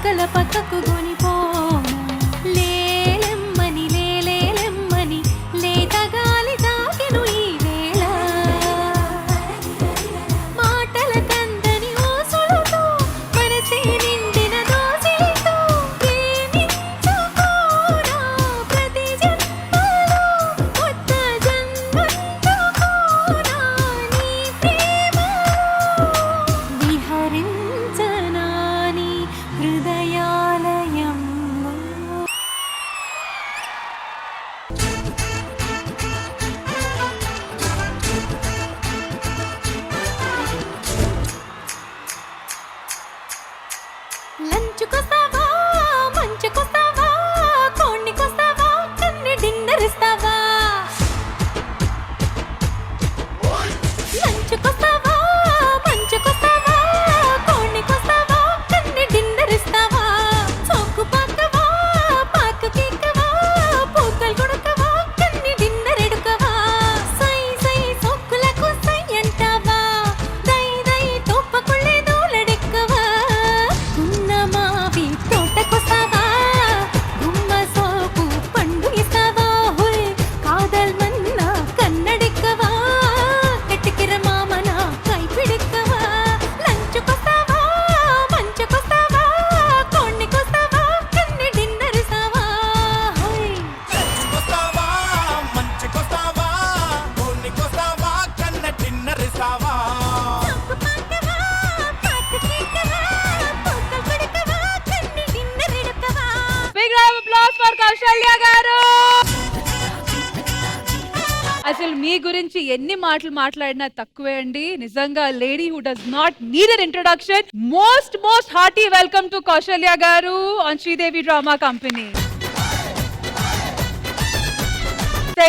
పక్కల పక్కకు కొనిపోనా లేలెమ్మని లేలేలెమ్మని లేత గాలి తాకెను ఈ వేళ మాటల కందని ఓసులతో మనసే నిండిన దోసిలితో ప్రేమించుకోనా ప్రతి జన్మలో కొత్త జన్మందుకోనా నీ ప్రేమలో విహరించనా నీ హృదయాలయంలో. లంచుకొస్తావా మంచుకొస్తావా కోణ్ణికొస్తావా కన్ని డిన్నర్ ఇస్తావా లంచుకొస్తావా మంచుకొస్తావా కోణ్ణికొస్తావా కన్ని డిన్నర్ ఇస్తావా సోకు పాకవా పాకు కేకవా పూకలు కొడకవా కన్ని డిన్నర్ ఎడుకవా సై సై సోకులకు సై అంటావా దై దై తోపకుళ్ళే దూలడెక్కవా గున్నమావి తోటకొస్తావా గుమ్మ సోకు పండు ఇస్తావా హుయ్ కాదల్ మన్నా కన్నడెక్కవా కట్టికిర మామన కైపిడెక్కవా లంచుకొస్తావా మంచుకొస్తావా కోణ్ణికొస్తావా కన్ని డిన్నర్ ఇస్తావా హుయ్ లంచుకొస్తావా మంచుకొస్తావా కోడికొస్తావా కన్న డిన్నర్ ఇస్తావా సోకు పాకవా పాకు కేకవా పూకలు కొడకవా కన్ని డిన్నర్ ఎడుకవా. Big round applause for Kausalya గారు. అసలు మీ గురించి ఎన్ని మాటలు మాట్లాడినా తక్కువే అండి. నిజంగా lady who does not need an introduction. Most hearty welcome to Kausalya గారు on Sridevi drama company.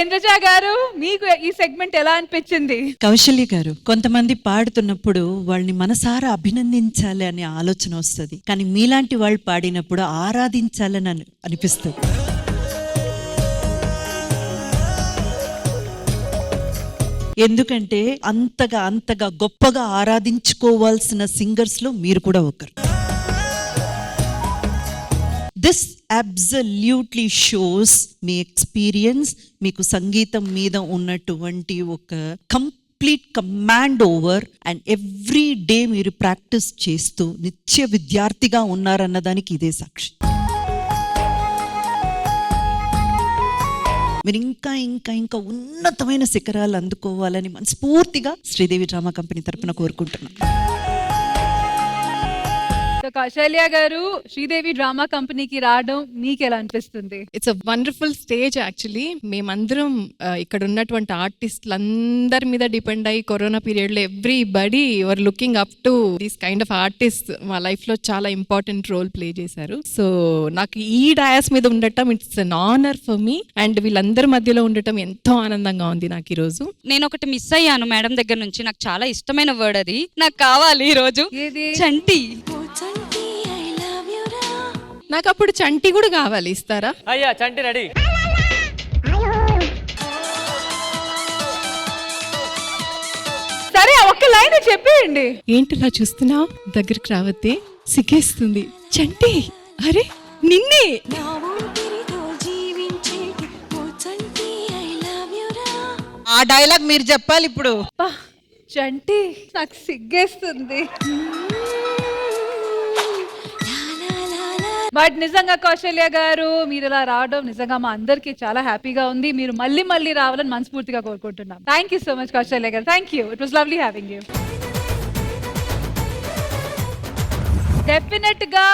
Indraja గారు, మీకు ఈ సెగ్మెంట్ ఎలా అనిపించింది? కౌశల్య గారు, కొంతమంది పాడుతున్నప్పుడు వాళ్ళని మనసారా అభినందించాలి అనే ఆలోచన వస్తుంది, కానీ మీలాంటి వాళ్ళు పాడినప్పుడు ఆరాధించాలని అనిపిస్తుంది. ఎందుకంటే అంతగా గొప్పగా ఆరాధించుకోవాల్సిన సింగర్స్ లో మీరు కూడా ఒకరు. This absolutely shows me experience, మీకు సంగీతం మీద ఉన్నటువంటి ఒక complete command over, and every day మీరు ప్రాక్టీస్ చేస్తూ నిత్య విద్యార్థిగా ఉన్నారన్నదానికి ఇదే సాక్షి. మీరు ఇంకా ఉన్నతమైన శిఖరాలు అందుకోవాలని మనస్ఫూర్తిగా శ్రీదేవి డ్రామా కంపెనీ తరపున కోరుకుంటున్నాను. కౌశల్య గారు, శ్రీదేవి డ్రామా కంపెనీకి రావడం మీకు ఎలా అనిపిస్తుంది? It's a wonderful stage actually. మేమందరం ఇక్కడ ఉన్నటువంటి ఆర్టిస్టులు అందరి మీద డిపెండ్ అయ్యి కరోనా పీరియడ్ లో everybody your looking up to these kind of artist మా లైఫ్ లో చాలా ఇంపార్టెంట్ రోల్ ప్లే చేశారు. సో నాకు ఈ డయాస్ మీద ఉండటం it's an honour for me, and వీళ్ళందరి మధ్యలో ఉండటం ఎంతో ఆనందంగా ఉంది నాకు ఈ రోజు. నేను ఒకటి మిస్ అయ్యాను మేడం దగ్గర నుంచి, నాకు చాలా ఇష్టమైన వర్డ్ అది నాకు కావాలి ఈ రోజు. చంటి. నాకు అప్పుడు చంటి కూడా కావాలి, ఇస్తారా? అయ్యా చంటి రెడీ. సరే ఒక్క లైన్ చెప్పేయండి. ఏంటిలా చూస్తున్నావు? దగ్గరికి రావద్దే, సిగ్గేస్తుంది. చంటి, అరే నిన్నే. ఆ డైలాగ్ మీరు చెప్పాలి ఇప్పుడు. చంటి, నాకు సిగ్గేస్తుంది. బట్ నిజంగా కౌశల్య గారు, మీరు ఇలా రావడం నిజంగా మా అందరికి చాలా హ్యాపీగా ఉంది. మీరు మళ్ళీ రావాలని మనస్ఫూర్తిగా కోరుకుంటున్నాం. Thank you so much Kausalya గారు. Thank you. It was lovely having you. Definite గా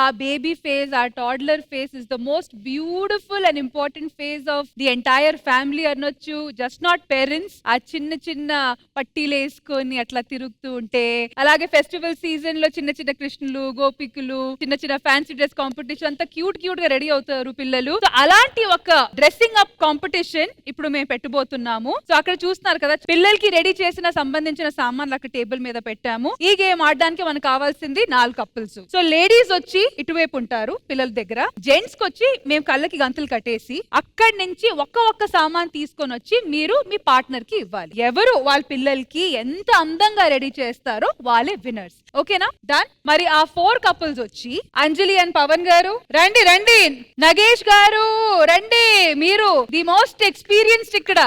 ఆ బేబీ ఫేజ్, ఆ toddler phase is the most beautiful and important phase of the entire family అనొచ్చు. Just not parents. ఆ చిన్న పట్టీలు వేసుకొని అట్లా తిరుగుతూ ఉంటే, అలాగే ఫెస్టివల్ సీజన్ లో చిన్న కృష్ణులు, గోపికులు, చిన్న ఫ్యాన్సీ డ్రెస్ కాంపిటీషన్, అంతా క్యూట్ గా రెడీ అవుతారు పిల్లలు. సో అలాంటి ఒక డ్రెస్సింగ్ అప్ కాంపిటీషన్ ఇప్పుడు మేము పెట్టబోతున్నాము. సో అక్కడ చూస్తున్నారు కదా, పిల్లలకి రెడీ చేసిన సంబంధించిన సామాన్లు అక్కడ టేబుల్ మీద పెట్టాము. ఈ గేమ్ ఆడడానికి మనకు కావాల్సింది 4 కప్పులు. కపుల్స్. సో లేడీస్ వచ్చి ఇటువైపు ఉంటారు పిల్లల దగ్గర, జెంట్స్ కి వచ్చి మేము కళ్ళకి గంతులు కట్టేసి అక్కడి నుంచి ఒక్క సామాన్ తీసుకొని వచ్చి మీరు మీ పార్ట్నర్ కి ఇవ్వాలి. ఎవరు వాళ్ళ పిల్లలకి ఎంత అందంగా రెడీ చేస్తారో వాళ్ళే విన్నర్స్. ఓకేనా? డన్. మరి ఆ 4 కపుల్స్ వచ్చి అంజలి అండ్ పవన్ గారు రండి, రండి. నగేష్ గారు రండి, మీరు ది మోస్ట్ ఎక్స్పీరియన్స్డ్ ఇక్కడ.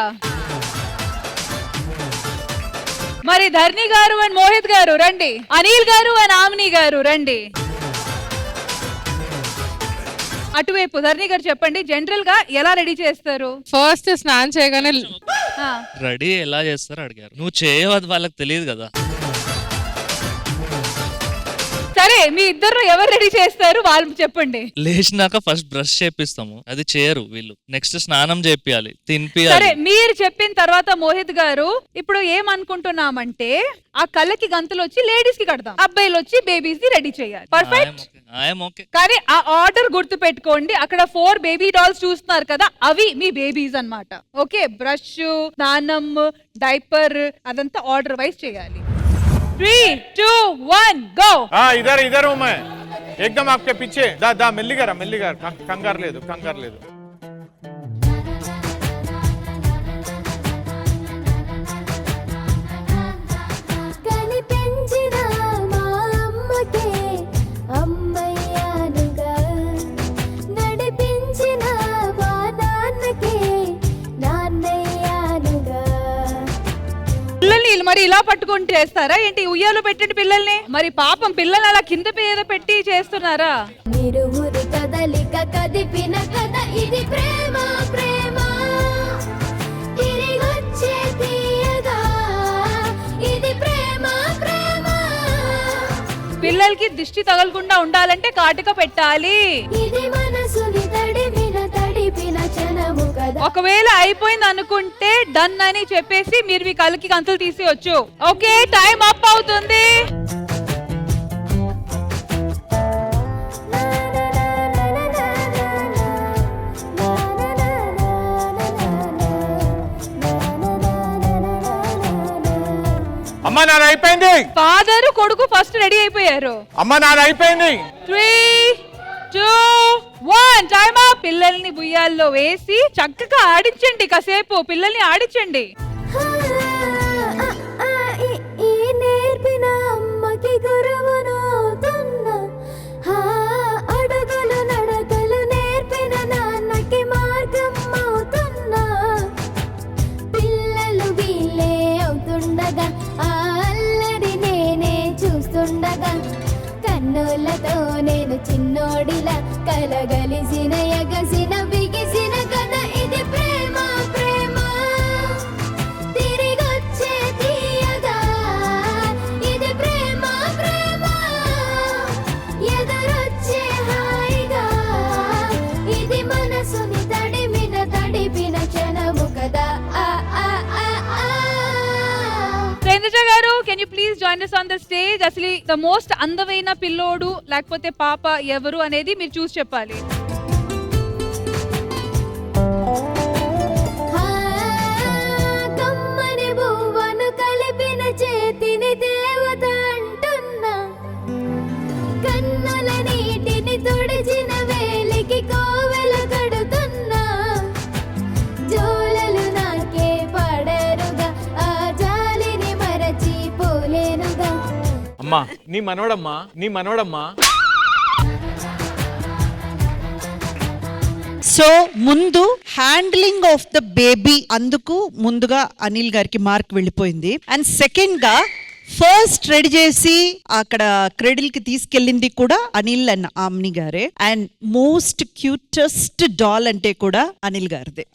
మరి ధర్ని గారు అండ్ మోహిత్ గారు రండి. అనిల్ గారు అండ్ ఆమ్ని గారు రండి. అటువైపు ధర్ని గారు చెప్పండి, జనరల్ గా ఎలా రెడీ చేస్తారు? ఫస్ట్ స్నానం చేయగానే రెడీ ఎలా చేస్తారు అడిగారు. నువ్వు చేయవద్దు, వాళ్ళకి తెలియదు కదా. సరే, మీ ఇద్దరు ఎవరు రెడీ చేస్తారు వాళ్ళు చెప్పండి. లేచినాక ఫస్ట్ బ్రష్ చేపిస్తాము, అది చేయరు వీళ్ళు. నెక్స్ట్ స్నానం చేపియాలి, తినిపియాలి. సరే, మీరు చెప్పిన తర్వాత మోహిత్ గారు ఇప్పుడు ఏమనుకుంటున్నామంటే ఆ కళ్ళకి గంతులు వచ్చి లేడీస్ కి కడతాం, అబ్బాయిలు వచ్చి బేబీస్ ని రెడీ చేయాలి. పర్ఫెక్ట్. కానీ ఆ ఆర్డర్ గుర్తు పెట్టుకోండి. అక్కడ 4 బేబీ డాల్స్ చూస్తున్నారు కదా, అవి మీ బేబీస్ అన్నమాట. ఓకే, బ్రష్, స్నానం, డైపర్ అదంతా ఆర్డర్ వైజ్ చేయాలి. 3, 2, 1 गो. इधर हूं मैं, एकदम आपके पीछे. दा మెల్లిగా కంగారు లేదు. కనిపించిన మా అమ్మకే అమ్మయ్యానుగా, నడిపించిన మా నాన్నకే నాన్నయ్యానుగా. పిల్లల్ని మరి ఇలా పట్టుకొని చేస్తారా ఏంటి? ఉయ్యాలో పెట్టండి పిల్లల్ని. మరి పాపం పిల్లల్ని అలా కింద మీద పెట్టి చేస్తున్నారా? నిరువురు కదలిక కదిపిన కథ ఇది, ప్రేమ ప్రేమ తిరిగొచ్చే తీయగా, ఇది ప్రేమ ప్రేమ. పిల్లలకి దిష్టి తగలకుండా ఉండాలంటే కాటిక పెట్టాలి. ఇది మనసుని తడిపిన చనము కదా. ఒకవేళ అయిపోయింది అనుకుంటే డన్ అని చెప్పేసి మీరు మీ కళ్ళకి గంతులు తీసేయొచ్చు. ఓకే, టైం అప్ అవుతుంది. అమ్మా నాది అయిపోయింది. ఫాదర్ కొడుకు ఫస్ట్ రెడీ అయిపోయారు. అమ్మా నాది అయిపోయింది. 3, 2, 1 టైం అప్. పిల్లల్ని బుయ్యాల్లో వేసి చక్కగా ఆడించండి, కాసేపు పిల్లల్ని ఆడించండి. ఈ నేర్పిన అమ్మకి గురువునవుతున్నా, అడుగులు నడకలు నేర్పిన నాన్నకి మార్గం అవుతున్నా. పిల్లలు వీళ్ళే అవుతుండగా ఆ అల్లరి నేనే చూస్తుండగా, కన్నులతో నేను చిన్నోడిలా కలగలిసిన ఎగసిన బిగిసిన కథ ఇది, ప్రేమ ప్రేమ తిరిగొచ్చే తీయగా, ఇది ప్రేమ ప్రేమ ఎదురొచ్చే హాయిగా, ఇది మనసుని తడిపిన క్షణము కదా. చంద్రజ గారు, can you please join us on the stage? అసలు ద మోస్ట్ అందమైన పిల్లోడు లేకపోతే పాప ఎవరు అనేది మీరు చూసి చెప్పాలి. కమ్మని బువ్వను కలిపిన చేతిని దేవత అంటున్నా, కన్నుల నీటిని తుడిచిన వేలికి కోవెల కడుతున్నా. జోలలు నాకే పడరుగా, ఆ జాలిని మరచి పోలేనుగా. అమ్మా నీ మనవడమ్మా. సో ముందు హ్యాండ్లింగ్ ఆఫ్ ద బేబీ, అందుకు ముందుగా అనిల్ గారికి మార్క్ వెళ్ళిపోయింది. అండ్ సెకండ్ గా ఫస్ట్ రెడీ చేసి అక్కడ క్రెడిల్ కి తీసుకెళ్ళింది కూడా అనిల్ అండ్ ఆమ్ని గారే. అండ్ మోస్ట్ క్యూటెస్ట్ డాల్ అంటే కూడా అనిల్ గారిదే.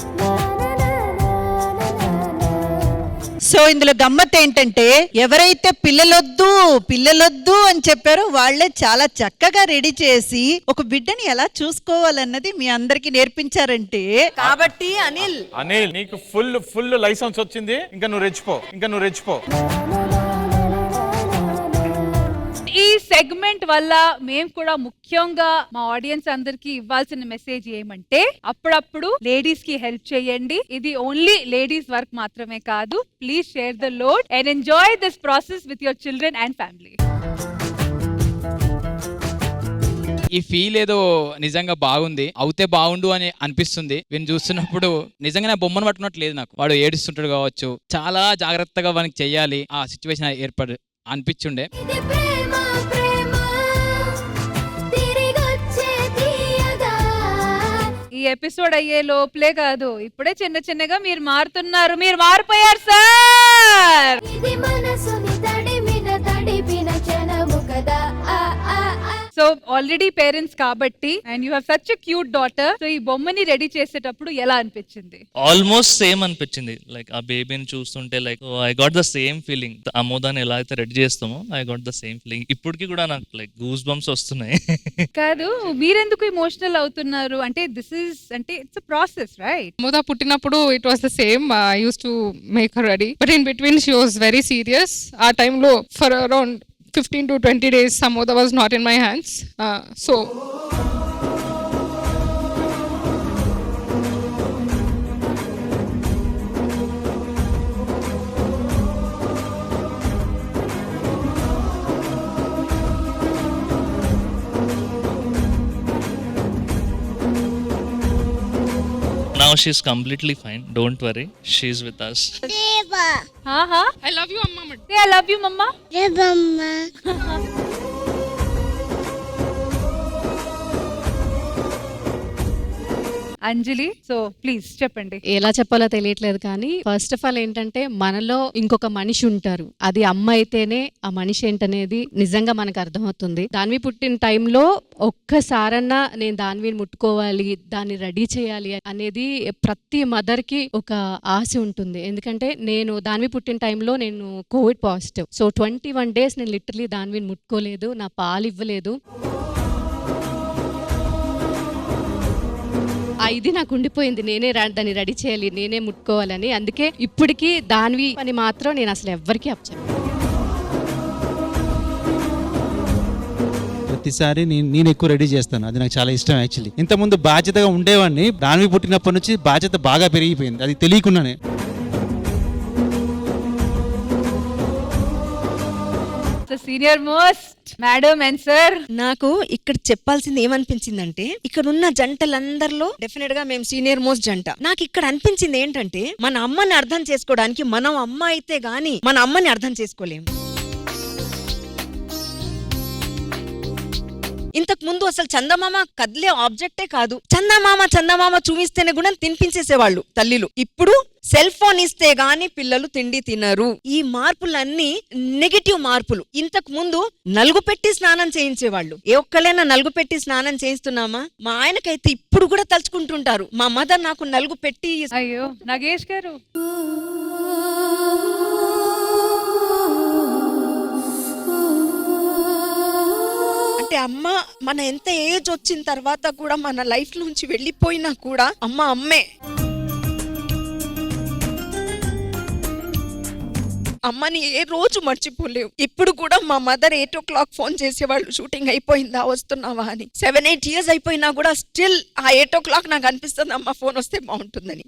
సో ఇందులో గమ్మత్ ఏంటంటే ఎవరైతే పిల్లలొద్దు అని చెప్పారో వాళ్ళే చాలా చక్కగా రెడీ చేసి ఒక బిడ్డని ఎలా చూసుకోవాలన్నది మీ అందరికి నేర్పించారంటే. కాబట్టి అనిల్ నీకు ఫుల్ లైసెన్స్ వచ్చింది, ఇంకా నువ్వు రెచ్చిపో. ఈ సెగ్మెంట్ వల్ల మేము కూడా ముఖ్యంగా మా ఆడియన్స్ అందరికి ఇవ్వాల్సిన మెసేజ్ ఏమంటే, అప్పుడప్పుడు లేడీస్ కి హెల్ప్ చేయండి. ఇది ఓన్లీ లేడీస్ వర్క్ మాత్రమే కాదు. Please share the load and enjoy this process with your children and family. ఈ ఫీల్ ఏదో నిజంగా బాగుంది, అవుతే బాగుండు అని అనిపిస్తుంది. వీని చూస్తున్నప్పుడు నిజంగా నా బొమ్మను పట్టుకున్నట్టు లేదు నాకు. వాడు ఏడుస్తుంటాడు కావచ్చు, చాలా జాగ్రత్తగా వానికి చెయ్యాలి, ఆ సిచ్యువేషన్ ఏర్పడి అనిపించుండే. ఈ ఎపిసోడ్ అయ్యే లోపలే కాదు, ఇప్పుడే చిన్న చిన్నగా మీరు మారుతున్నారు, మీరు మారిపోయారు సార్. సో ఆల్రెడీ పేరెంట్స్ కాబట్టి and you have such a cute daughter. So ఈ బొమ్మని రెడీ చేసేటప్పుడు ఎలా అనిపించింది? ఆల్మోస్ట్ సేమ్ అనిపించింది. లైక్ ఆ బేబీని చూస్తుంటే like I got the same feeling. అమోదాన్ని ఎలా అయితే రెడీ చేస్తామో I got the same feeling. ఇప్పటికి కూడా నాకు లైక్ గూస్ బంప్స్ వస్తున్నాయి. కాదు, మీరెందుకు ఎమోషనల్ అవుతున్నారు? అంటే దిస్ ఇస్ అంటే ఇట్స్ అ ప్రాసెస్, రైట్? మోదా పుట్టినప్పుడు it was the same. I use to make her ready, but in between she was very serious. ఆ టైంలో for around 15 to 20 days Samoda was not in my hands. So Now she's completely fine. Don't worry. She's with us. I love you amma. Say I love you mama. Anjali, so please చెప్పండి. ఎలా చెప్పాలో తెలియట్లేదు, కానీ first of all ఏంటంటే మనలో ఇంకొక మనిషి ఉంటారు. అది అమ్మ అయితేనే ఆ మనిషి ఏంటనేది నిజంగా మనకు అర్థమవుతుంది. దాన్వి పుట్టిన టైంలో ఒక్కసారన్నా నేను దాన్విని ముట్టుకోవాలి, దాన్ని రెడీ చేయాలి అనేది ప్రతి మదర్ కి ఒక ఆశ ఉంటుంది. ఎందుకంటే నేను దాన్వి పుట్టిన టైంలో నేను కోవిడ్ పాజిటివ్. సో 21 days నేను లిటరలీ దాన్విని ముట్టుకోలేదు, నా పాలు ఇవ్వలేదు. ఇది నాకు ఉండిపోయింది, నేనే దాన్ని రెడీ చేయాలి, నేనే ముట్టుకోవాలని. అందుకే ఇప్పటికీ దాన్వి అని మాత్రం నేను అసలు ఎవ్వరికీ అప్పచెప్పను. ప్రతిసారి నేను ఎక్కువ రెడీ చేస్తాను, అది నాకు చాలా ఇష్టం. యాక్చువల్లీ ఇంతకుముందు బాధ్యతగా ఉండేవాడిని, దాన్వి పుట్టినప్పటి నుంచి బాధ్యత బాగా పెరిగిపోయింది, అది తెలియకుండానే. Senior most madam and sir, నాకు ఇక్కడ చెప్పాల్సింది ఏమనిపించిందంటే, ఇక్కడ ఉన్న జంటలందరిలో డెఫినెట్ గా మేము సీనియర్ మోస్ట్ జంట. నాకు ఇక్కడ అనిపించింది ఏంటంటే, మన అమ్మని అర్థం చేసుకోవడానికి మనం అమ్మ అయితే గాని మన అమ్మని అర్థం చేసుకోలేము. ఇంతకు ముందు అసలు చందమామ కదిలే ఆబ్జెక్టే కాదు. చందమామ చూపిస్తేనే కూడా తినిపించేసేవాళ్ళు తల్లిలు. ఇప్పుడు సెల్ ఫోన్ ఇస్తే గాని పిల్లలు తిండి తినరు. ఈ మార్పులన్నీ నెగటివ్ మార్పులు. ఇంతకు ముందు నలుగు పెట్టి స్నానం చేయించేవాళ్ళు. ఏ ఒక్కళ్ళైనా నలుగు పెట్టి స్నానం చేయిస్తున్నామా? మా ఆయనకైతే ఇప్పుడు కూడా తలుచుకుంటుంటారు, మా మదర్ నాకు నలుగు పెట్టి. అయ్యో నగేష్ గారు, అంటే అమ్మ మన ఎంత ఏజ్ వచ్చిన తర్వాత కూడా మన లైఫ్ నుంచి వెళ్ళిపోయినా కూడా అమ్మ అమ్మే. అమ్మని ఏ రోజు మర్చిపోలేవు. ఇప్పుడు కూడా మా మదర్ 8 o'clock ఫోన్ చేసేవాళ్ళు, షూటింగ్ అయిపోయిందా వస్తున్నావా అని. 7-8 years అయిపోయినా కూడా స్టిల్ ఆ 8 o'clock నాకు అనిపిస్తుంది అమ్మ ఫోన్ వస్తే బాగుంటుందని.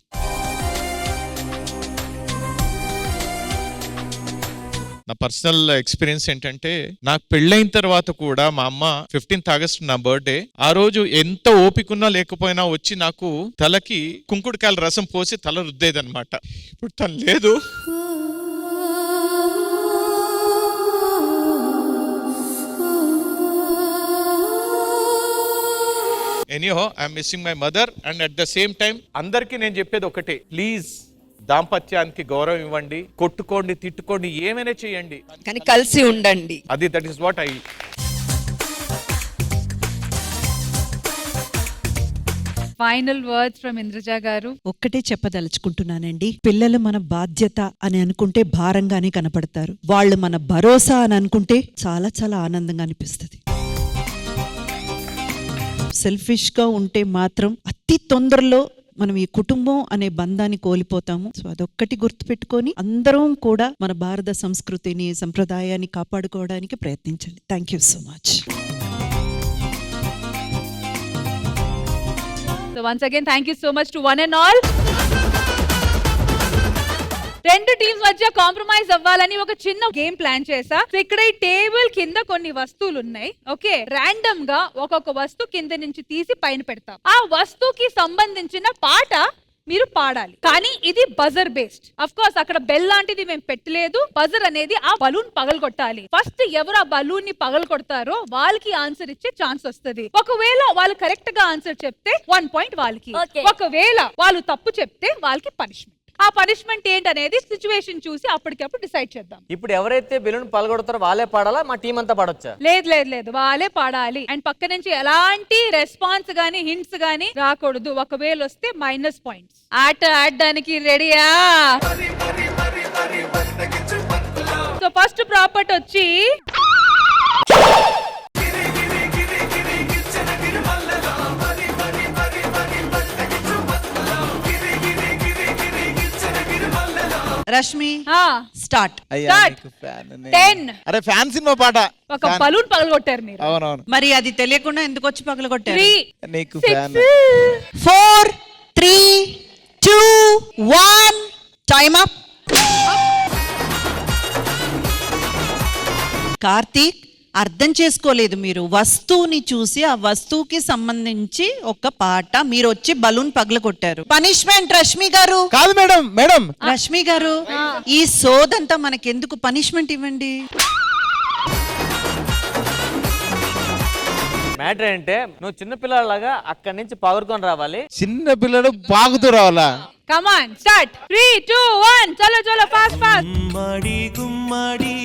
నా పర్సనల్ ఎక్స్పీరియన్స్ ఏంటంటే, నాకు పెళ్ళైన తర్వాత కూడా మా అమ్మ 15th August నా బర్త్డే, ఆ రోజు ఎంత ఓపికన్నా లేకపోయినా వచ్చి నాకు తలకి కుంకుడుకాయల రసం పోసి తల రుద్దేదన్నమాట. ఇప్పుడు తను లేదు. Anyhow I'm missing my mother. And at the same time అందరికీ నేను చెప్పేది ఒకటే, ప్లీజ్ దాంపత్యానికి గౌరవం ఇవ్వండి, కొట్టుకోండి, తిట్టుకోండి, ఏమైనా చేయండి, కానీ కలిసి ఉండండి. అది that is what I. Final words from Indraja గారు. ఒక్కటే చెప్పదలుచుకుంటున్నానండి, పిల్లలు మన బాధ్యత అని అనుకుంటే భారంగానే కనపడతారు. వాళ్ళు మన భరోసా అని అనుకుంటే చాలా చాలా ఆనందంగా అనిపిస్తుంది. సెల్ఫిష్ గా ఉంటే మాత్రం అతి తొందరలో మనం ఈ కుటుంబం అనే బంధాన్ని కోల్పోతాము. సో అదొక్కటి గుర్తుపెట్టుకొని అందరం కూడా మన భారత సంస్కృతిని, సంప్రదాయాన్ని కాపాడుకోవడానికి ప్రయత్నించండి. Thank you so much. So once again, thank you so much to one and all. రెండు టీమ్స్ మధ్య కాంప్రమైజ్ అవ్వాలని ఒక చిన్న గేమ్ ప్లాన్ చేసా. సో ఇక్కడ ఈ టేబుల్ కింద కొన్ని వస్తువులు ఉన్నాయి. ఓకే, రాండమ్ గా ఒక్కొక్క వస్తువు కింద నుంచి తీసి పైన పెడతాం. ఆ వస్తువుకి సంబంధించిన పాట మీరు పాడాలి, కానీ ఇది బజర్ బేస్డ్. అఫ్ కోర్స్ అక్కడ బెల్ లాంటిది మేము పెట్టలేదు. బజర్ అనేది ఆ బలూన్ పగలగొట్టాలి. ఫస్ట్ ఎవరు ఆ బలూన్ ని పగలగొడతారో వాళ్ళకి ఆన్సర్ ఇచ్చే ఛాన్స్ వస్తుంది. ఒకవేళ వాళ్ళు కరెక్ట్ గా ఆన్సర్ చెప్తే 1 పాయింట్ వాళ్ళకి, ఒకవేళ వాళ్ళు తప్పు చెప్తే వాళ్ళకి పనిష్మెంట్. ఆ పనిష్మెంట్ ఏంటనేది సిచ్యువేషన్ చూసి అప్పటికప్పుడు డిసైడ్ చేద్దాం. ఇప్పుడు ఎవరైతే బెలూన్ పగలగొడతారో వాళ్ళే పాడాలా, మా టీం అంతా పాడొచ్చా? లేదు లేదు లేదు, వాళ్ళే పాడాలి. అండ్ పక్క నుంచి ఎలాంటి రెస్పాన్స్ గానీ హింట్స్ గానీ రాకూడదు. ఒకవేళ వస్తే మైనస్ పాయింట్స్. ఆట ఆడడానికి రెడీయా? సో ఫస్ట్ ప్రాపర్టీ వచ్చి రష్మి స్టార్ట్. 10. అరే ఫ్యాన్ సినిమా పాట. ఒక బలూన్ పగలగొట్టారు మీరు. అవునవును. మరి అది తెలియకుండా ఎందుకు వచ్చి పగలగొట్టారు? 3, నీకు ఫ్యాన్. 4, 3, 2, 1 time up. కార్తీక్, అర్థం చేసుకోలేదు మీరు. వస్తువుని చూసి ఆ వస్తువుకి సంబంధించి ఒక పాట మీరు వచ్చి బలూన్ పగలగొట్టారు. పనిష్మెంట్ రష్మి గారు. కాదు మేడం, మేడం రష్మి గారు, ఈ సోదంతా మనకెందుకు? పనిష్మెంట్ ఇవ్వండి. మ్యాటర్ అంటే నువ్వు చిన్న పిల్లలాగా అక్కడి నుంచి పాగురుకొని రావాలి. చిన్న పిల్లడు బాగుతూ రావాలా? Come on start. 3, 2, 1 చలో చలో ఫాస్ట్ ఫాస్ట్. గుమ్మడి గుమ్మడి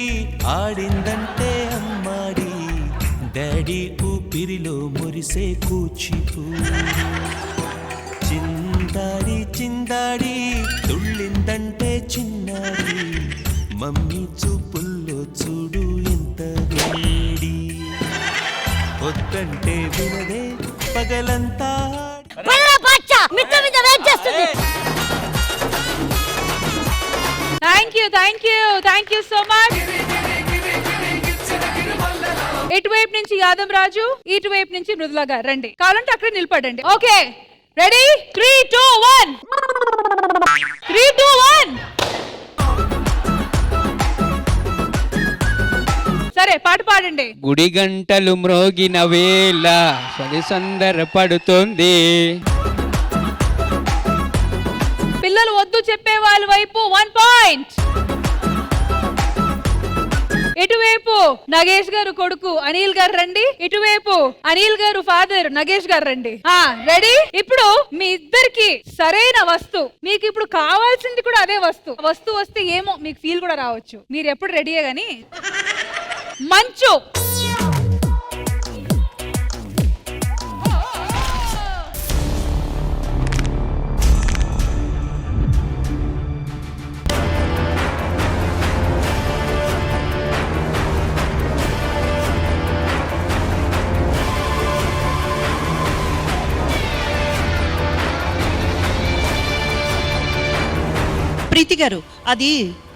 ఆడిందంటే అమ్మాడి, డాడీ ఊపిరిలో మురిసే కూచిపూ, చిందాడి చిందాడి తుళ్ళిందంటే చిన్నాడి, మమ్మీ చూపుల్లో చూడు ఎంత వేడి, వద్దంటే వినదే పగలంతా. Thank you so much. ఇటువైపు నుంచి యాదవ్ రాజు, ఇటువైపు నుంచి మృదుల గారు రండి. కావాలంటే అక్కడ నిలబడండి. Okay ready? 3, 2, 1 3, 2, 1. సరే పాట పాడండి. గుడి గంటలు మ్రోగిన వేళ సరి సందర పడుతోంది. పిల్లలు వద్దు చెప్పే వాళ్ళ వైపు 1 పాయింట్. ఇటువైపు నగేష్ గారు కొడుకు అనిల్ గారు రండి. ఇటువైపు అనిల్ గారు ఫాదర్ నగేష్ గారు రండి. రెడీ? ఇప్పుడు మీ ఇద్దరికి సరైన వస్తువు, మీకు ఇప్పుడు కావాల్సింది కూడా అదే వస్తువు. వస్తువు వస్తే ఏమో మీకు ఫీల్ కూడా రావచ్చు. మీరు ఎప్పుడు రెడీయే గాని. మంచు. ప్రీతి గారు,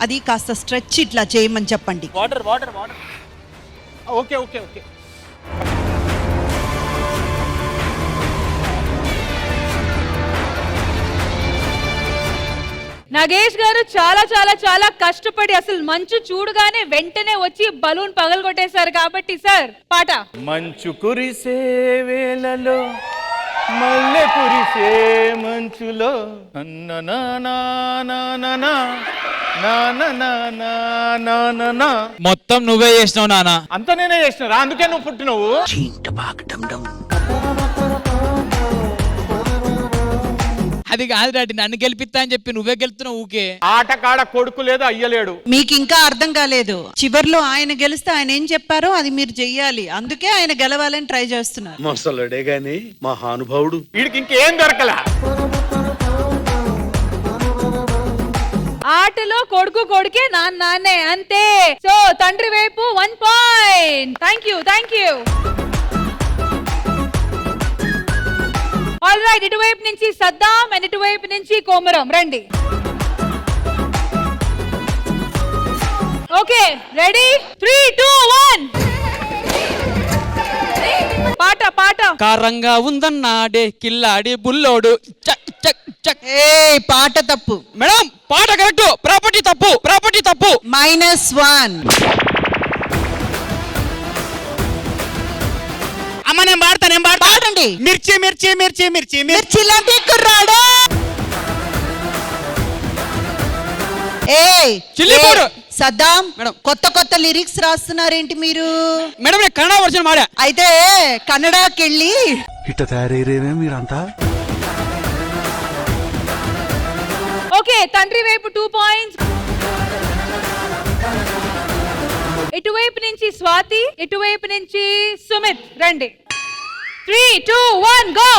అది కాస్త స్ట్రెచ్ ఇట్లా చేయమని చెప్పండి. Water water water. Okay okay okay. Nagesh గారు చాలా చాలా చాలా కష్టపడి అసలు మంచు చూడగానే వెంటనే వచ్చి బలూన్ పగలగొట్టేశారు. కాబట్టి సార్ పాట. మంచు కురిసే వేళలో మల్లె కురిసే మంచులో మొత్తం నువ్వే చేసినావు నాన్న. అంత నేనే చేసినా, అందుకే నువ్వు పుట్టినవు. అది కాదు డాడీ, నన్ను గెలిపిస్తా అని చెప్పి నువ్వే గెలుతున్నావు ఊకే. ఆట కాడ కొడుకు లేదు, అయ్యలేడు. మీకు ఇంకా అర్థం కాలేదు. చివర్లో ఆయన గెలిస్తే ఆయన ఏం చెప్పారో అది మీరు చెయ్యాలి. అందుకే ఆయన గెలవాలని ట్రై చేస్తున్నారు. మసలుడే గాని మహానుభావుడు. వీడికి ఇంకేం దొరకలా. ఆటలో కొడుకు కొడుకే, నాన్నే అంతే. సో తండ్రి వైపు 1 point. Thank you. All right, ఇటువైపు నుంచి సద్దాం అండ్ ఇటువైపు నుంచి కోమరం రండి. Okay ready? 3, 2, 1 పాట. కారంగా ఉందన్నాడే కిల్లాడి బుల్లోడు. ఏ పాట తప్పు మేడం పాట కరెక్ట్, ప్రాపర్టీ తప్పు, ప్రాపర్టీ తప్పు. -1. అమ్మ నేను పాడండి. మిర్చి మిర్చి మిర్చి మిర్చి మిర్చి లాంటి కుర్రాడు. Chilli powder. సద్దాం కొత్త లిరిక్స్ రాస్తున్నారేంటి మీరు? మేడం నేను కన్నడ వర్షన్ మాడా. అయితే కన్నడకెళ్ళి ఇట్ట తయారయ్యేమే మీరంతా. ఓకే, తండ్రి వైపు 2 పాయింట్స్. ఇటువైపు నుంచి స్వాతి, ఇటువైపు నుంచి సుమిత్. రండి. 3, 2, 1 గో.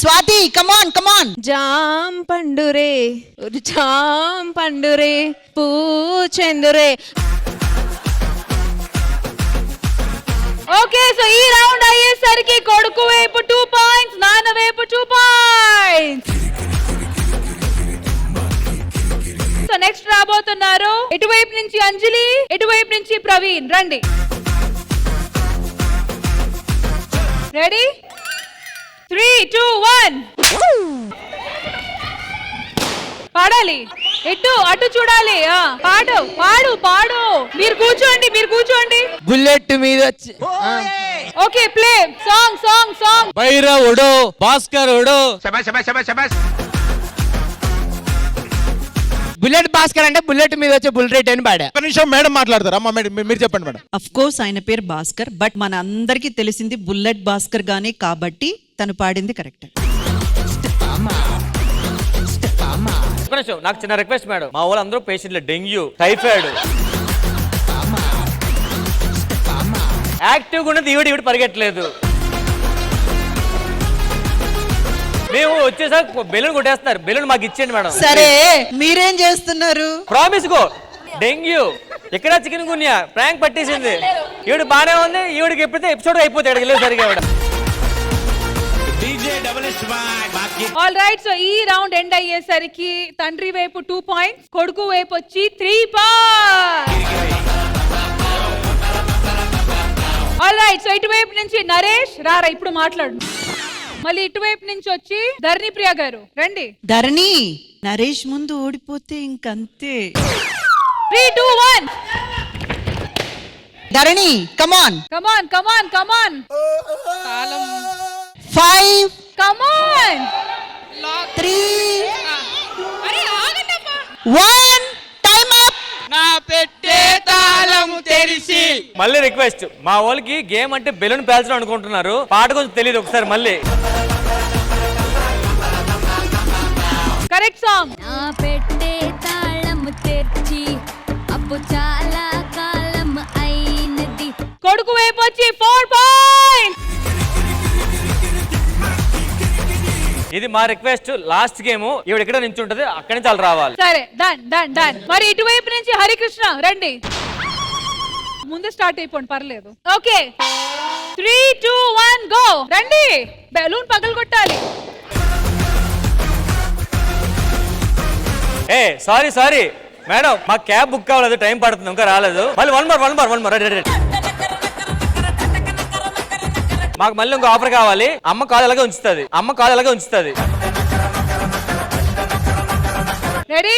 Swathi come on come on. జాం పండురే జాం పండురే పూచెందురే. ఓకే, సో ఈ రౌండ్ అయ్యేసరికి కొడుకు వైపు 2 పాయింట్స్, నాన్న వైపు 2 పాయింట్స్. సో నెక్స్ట్ రాబోతున్నారు ఇటువైపు నుంచి అంజలి, ఇటువైపు నుంచి ప్రవీణ్. రండి. రెడీ? 3, 2, 1 పాడాలి. అటు చూడాలి. పాడు పాడు పాడు. మీరు కూర్చోండి. బుల్లెట్ మీద వచ్చి ఓకే, ప్లే సాంగ్. భైరవుడు భాస్కరుడు. బుల్లెట్ భాస్కర్ అంటే బుల్లెట్ మీద వచ్చే బుల్లెట్ అని పాడా. ఒక నిమిషం మేడం మాట్లాడతారా? అమ్మ మేడం మీరు చెప్పండి మేడం. అఫ్ కోర్స్ ఆయన పేరు భాస్కర్, బట్ మన అందరికి తెలిసింది బుల్లెట్ భాస్కర్ గానే కాబట్టి తను పాడింది కరెక్ట్. నాకు చిన్న రిక్వెస్ట్ మేడం, మా వాళ్ళందరూ పేషెంట్లు డెంగ్యూ, టైఫాయిడ్, యాక్టివ్గా ఉన్నది ఈవిడ పరిగెట్టలేదు. మేము వచ్చేసరికి బెలూన్ కొట్టేస్తున్నారు. బెలూన్ మాకు ఇచ్చేయండి మేడం. సరే మీరేం చేస్తున్నారు? Promise go. డెంగ్యూ ఇక్కడ చికెన్ గున్యా ప్రాంక్ పట్టేసింది. ఈవిడ బానే ఉంది. ఈవిడికి ఎప్పుడైతే ఎపిసోడ్ అయిపోతాడు వెళ్ళలేదు సరిగా ఆవిడ. ఆల్ రైట్, సో ఈ రౌండ్ ఎండ్ అయ్యేసరికి తండ్రి వైపు 2 పాయింట్స్, కొడుకు వైపు వచ్చి 3 పాయింట్స్. ఆల్ రైట్, సో ఇటువైపు నుంచి నరేష్ రారా, ఇప్పుడు మాట్లాడు. మళ్ళీ ఇటువైపు నుంచి వచ్చి ధరణి ప్రియ గారు. రండి. ధరణి నరేష్ ముందు ఓడిపోతే ఇంకంతే. 3, 2, 1 ధరణి కమాన్. 5 కమాన్ 3 1 టైం అప్. నా పెట్టే తాళం తెరిచి. మళ్ళీ రిక్వెస్ట్, మా వాళ్ళకి గేమ్ అంటే బెలూన్ పేల్చడం అనుకుంటున్నారు. పాట కొంచెం తెలియదు. ఒకసారి మళ్ళీ కరెక్ట్ సాంగ్. నా పెట్టే తాళం తెరిచి అప్పు చాలా కాలం అయినది. కొడుకు వైపు వచ్చి 4 పాయింట్స్. ఇది మా రిక్వెస్ట్. లాస్ట్ గేమ్ ఈవిడ ఇక్కడ నుంచి ఉంటది, అక్కడి నుంచి వాళ్ళు రావాలి. సరే, డన్. మరి ఇటువైపు నుంచి హరికృష్ణ రండి. ముందే స్టార్ట్ అయిపోండి, పర్లేదు. Okay, 3, 2, 1 go. రండి. బెలూన్ పగలు కొట్టాలి. సారీ మేడం, మా క్యాబ్ బుక్ కావలేదు, టైం పడుతుంది, ఇంకా రాలేదు. మళ్ళీ వన్ మోర్. రెడీ. మాకు మళ్ళీ ఇంకో ఆఫర్ కావాలి. అమ్మ కాలు అలాగే ఉంచుతుంది. రెడీ?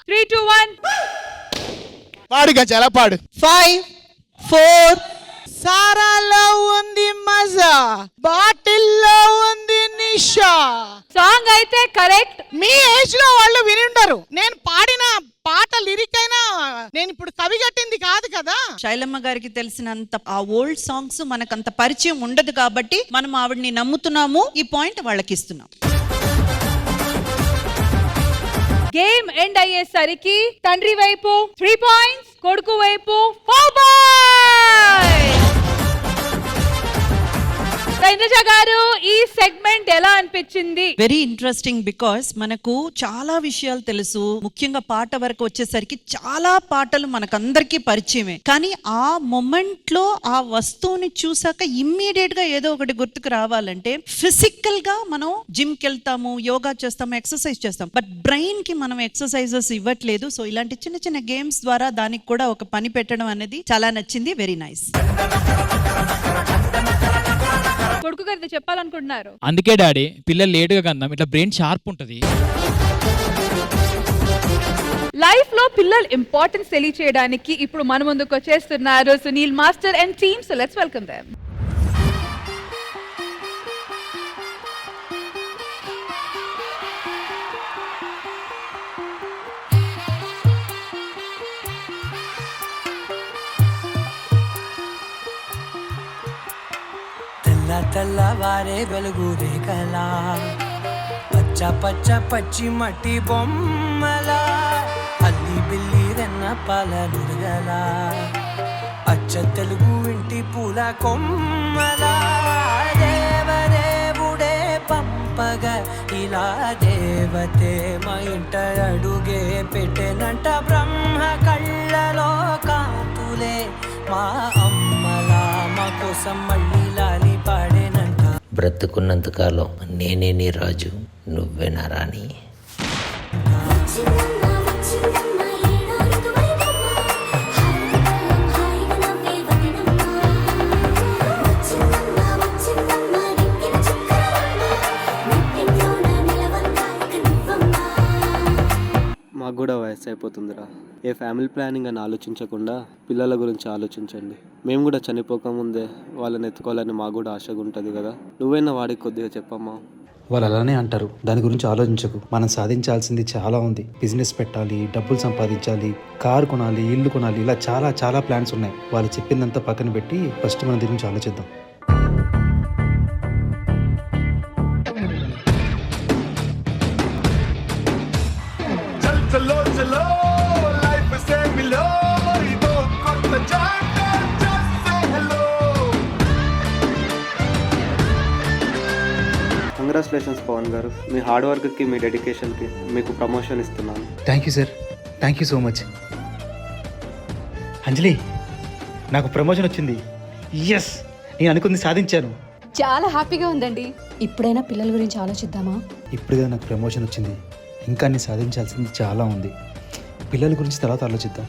3, 2, 1 పాడుగా చాలా పాడు. 5 4 సారాలో ఉంది మజా, బాటిల్లో ఉంది నిషా. సాంగ్ అయితే కరెక్ట్. మీ ఏజ్ లో వాళ్ళు విని ఉండరు. నేను పాడిన పాట లిరిక్ అయినా నేను ఇప్పుడు కవి కట్టింది కాదు కదా. శైలమ్మ గారికి తెలిసినంత ఆ ఓల్డ్ సాంగ్స్ మనకంత పరిచయం ఉండదు కాబట్టి మనం ఆవిడ్ని నమ్ముతున్నాము. ఈ పాయింట్ వాళ్ళకి ఇస్తున్నాం. గేమ్ ఎండ్ అయ్యేసరికి తండ్రి వైపు 3 పాయింట్స్, కొడుకు వైపు 4 పాయింట్స్. ఇంద్రజ గారు, ఈ సెగ్మెంట్ ఎలా అనిపించింది? వెరీ ఇంట్రెస్టింగ్, బికాస్ మనకు చాలా విషయాలు తెలుసు. ముఖ్యంగా పాట వరకు వచ్చేసరికి చాలా పాటలు మనకందరికీ పరిచయమే. కానీ ఆ మొమెంట్ లో ఆ వస్తువుని చూసాక ఇమ్మీడియట్ గా ఏదో ఒకటి గుర్తుకు రావాలంటే ఫిజికల్ గా మనం జిమ్ కి వెళ్తాము, యోగా చేస్తాము, ఎక్సర్సైజ్ చేస్తాం. బట్ బ్రెయిన్ కి మనం ఎక్సర్సైజెస్ ఇవ్వట్లేదు. సో ఇలాంటి చిన్న చిన్న గేమ్స్ ద్వారా దానికి కూడా ఒక పని పెట్టడం అనేది చాలా నచ్చింది. Very nice. కొడుకు గారితో చెప్పాలనుకుంటున్నారు? అందుకే డాడీ పిల్లలు లేటుగా కన్నాం, ఇట్లా బ్రెయిన్ షార్ప్ ఉంటది. లైఫ్ లో పిల్లల ఇంపార్టెన్స్ తెలియచేయడానికి ఇప్పుడు మన ముందుకు వచ్చేస్తున్నారు Sunil master and team. So let's welcome them. తెల్లవారే వెలుగు రేఖలా పచ్చ పచ్చ పచ్చి మట్టి బొమ్మలా అల్లి బిల్లి వెన్న పాల నురగలా అచ్చ తెలుగు ఇంటి పూల కొమ్మలా దేవదేవుడే పంపగా ఇలా దేవతే మా ఇంట అడుగే పెట్టెనంట బ్రహ్మ కళ్ళలో కాంతులే మా అమ్మలా మా కోసం మళ్ళీ లాలి పాడేనంట. బ్రతుకున్నంతకాలం నేనే నీ రాజు, నువ్వే నా రాణి. మాకు కూడా వయసు అయిపోతుందిరా. ఏ ఫ్యామిలీ ప్లానింగ్ అని ఆలోచించకుండా పిల్లల గురించి ఆలోచించండి. మేము కూడా చనిపోకముందే వాళ్ళని ఎత్తుకోవాలని మాకు కూడా ఆశగా ఉంటుంది కదా. నువ్వైనా వాడికి కొద్దిగా చెప్పమ్మా. వాళ్ళు అలానే అంటారు, దాని గురించి ఆలోచించకు. మనం సాధించాల్సింది చాలా ఉంది. బిజినెస్ పెట్టాలి, డబ్బులు సంపాదించాలి, కారు కొనాలి, ఇల్లు కొనాలి, ఇలా చాలా చాలా ప్లాన్స్ ఉన్నాయి. వాళ్ళు చెప్పిందంతా పక్కన పెట్టి ఫస్ట్ మనం దీని గురించి ఆలోచిద్దాం. కంగ్రాచులేషన్స్ పవన్ గారు, మీ హార్డ్ వర్క్కి మీ డెడికేషన్కి మీకు ప్రమోషన్ ఇస్తున్నాను. Thank you sir, thank you so much. Anjali, నాకు ప్రమోషన్ వచ్చింది. ఎస్, నేను అనుకుంది సాధించాను. చాలా హ్యాపీగా ఉందండి. ఇప్పుడైనా పిల్లల గురించి ఆలోచిద్దామా? ఇప్పుడుగా నాకు ప్రమోషన్ వచ్చింది, ఇంకా నేను సాధించాల్సింది చాలా ఉంది. పిల్లల గురించి తర్వాత ఆలోచిద్దాం.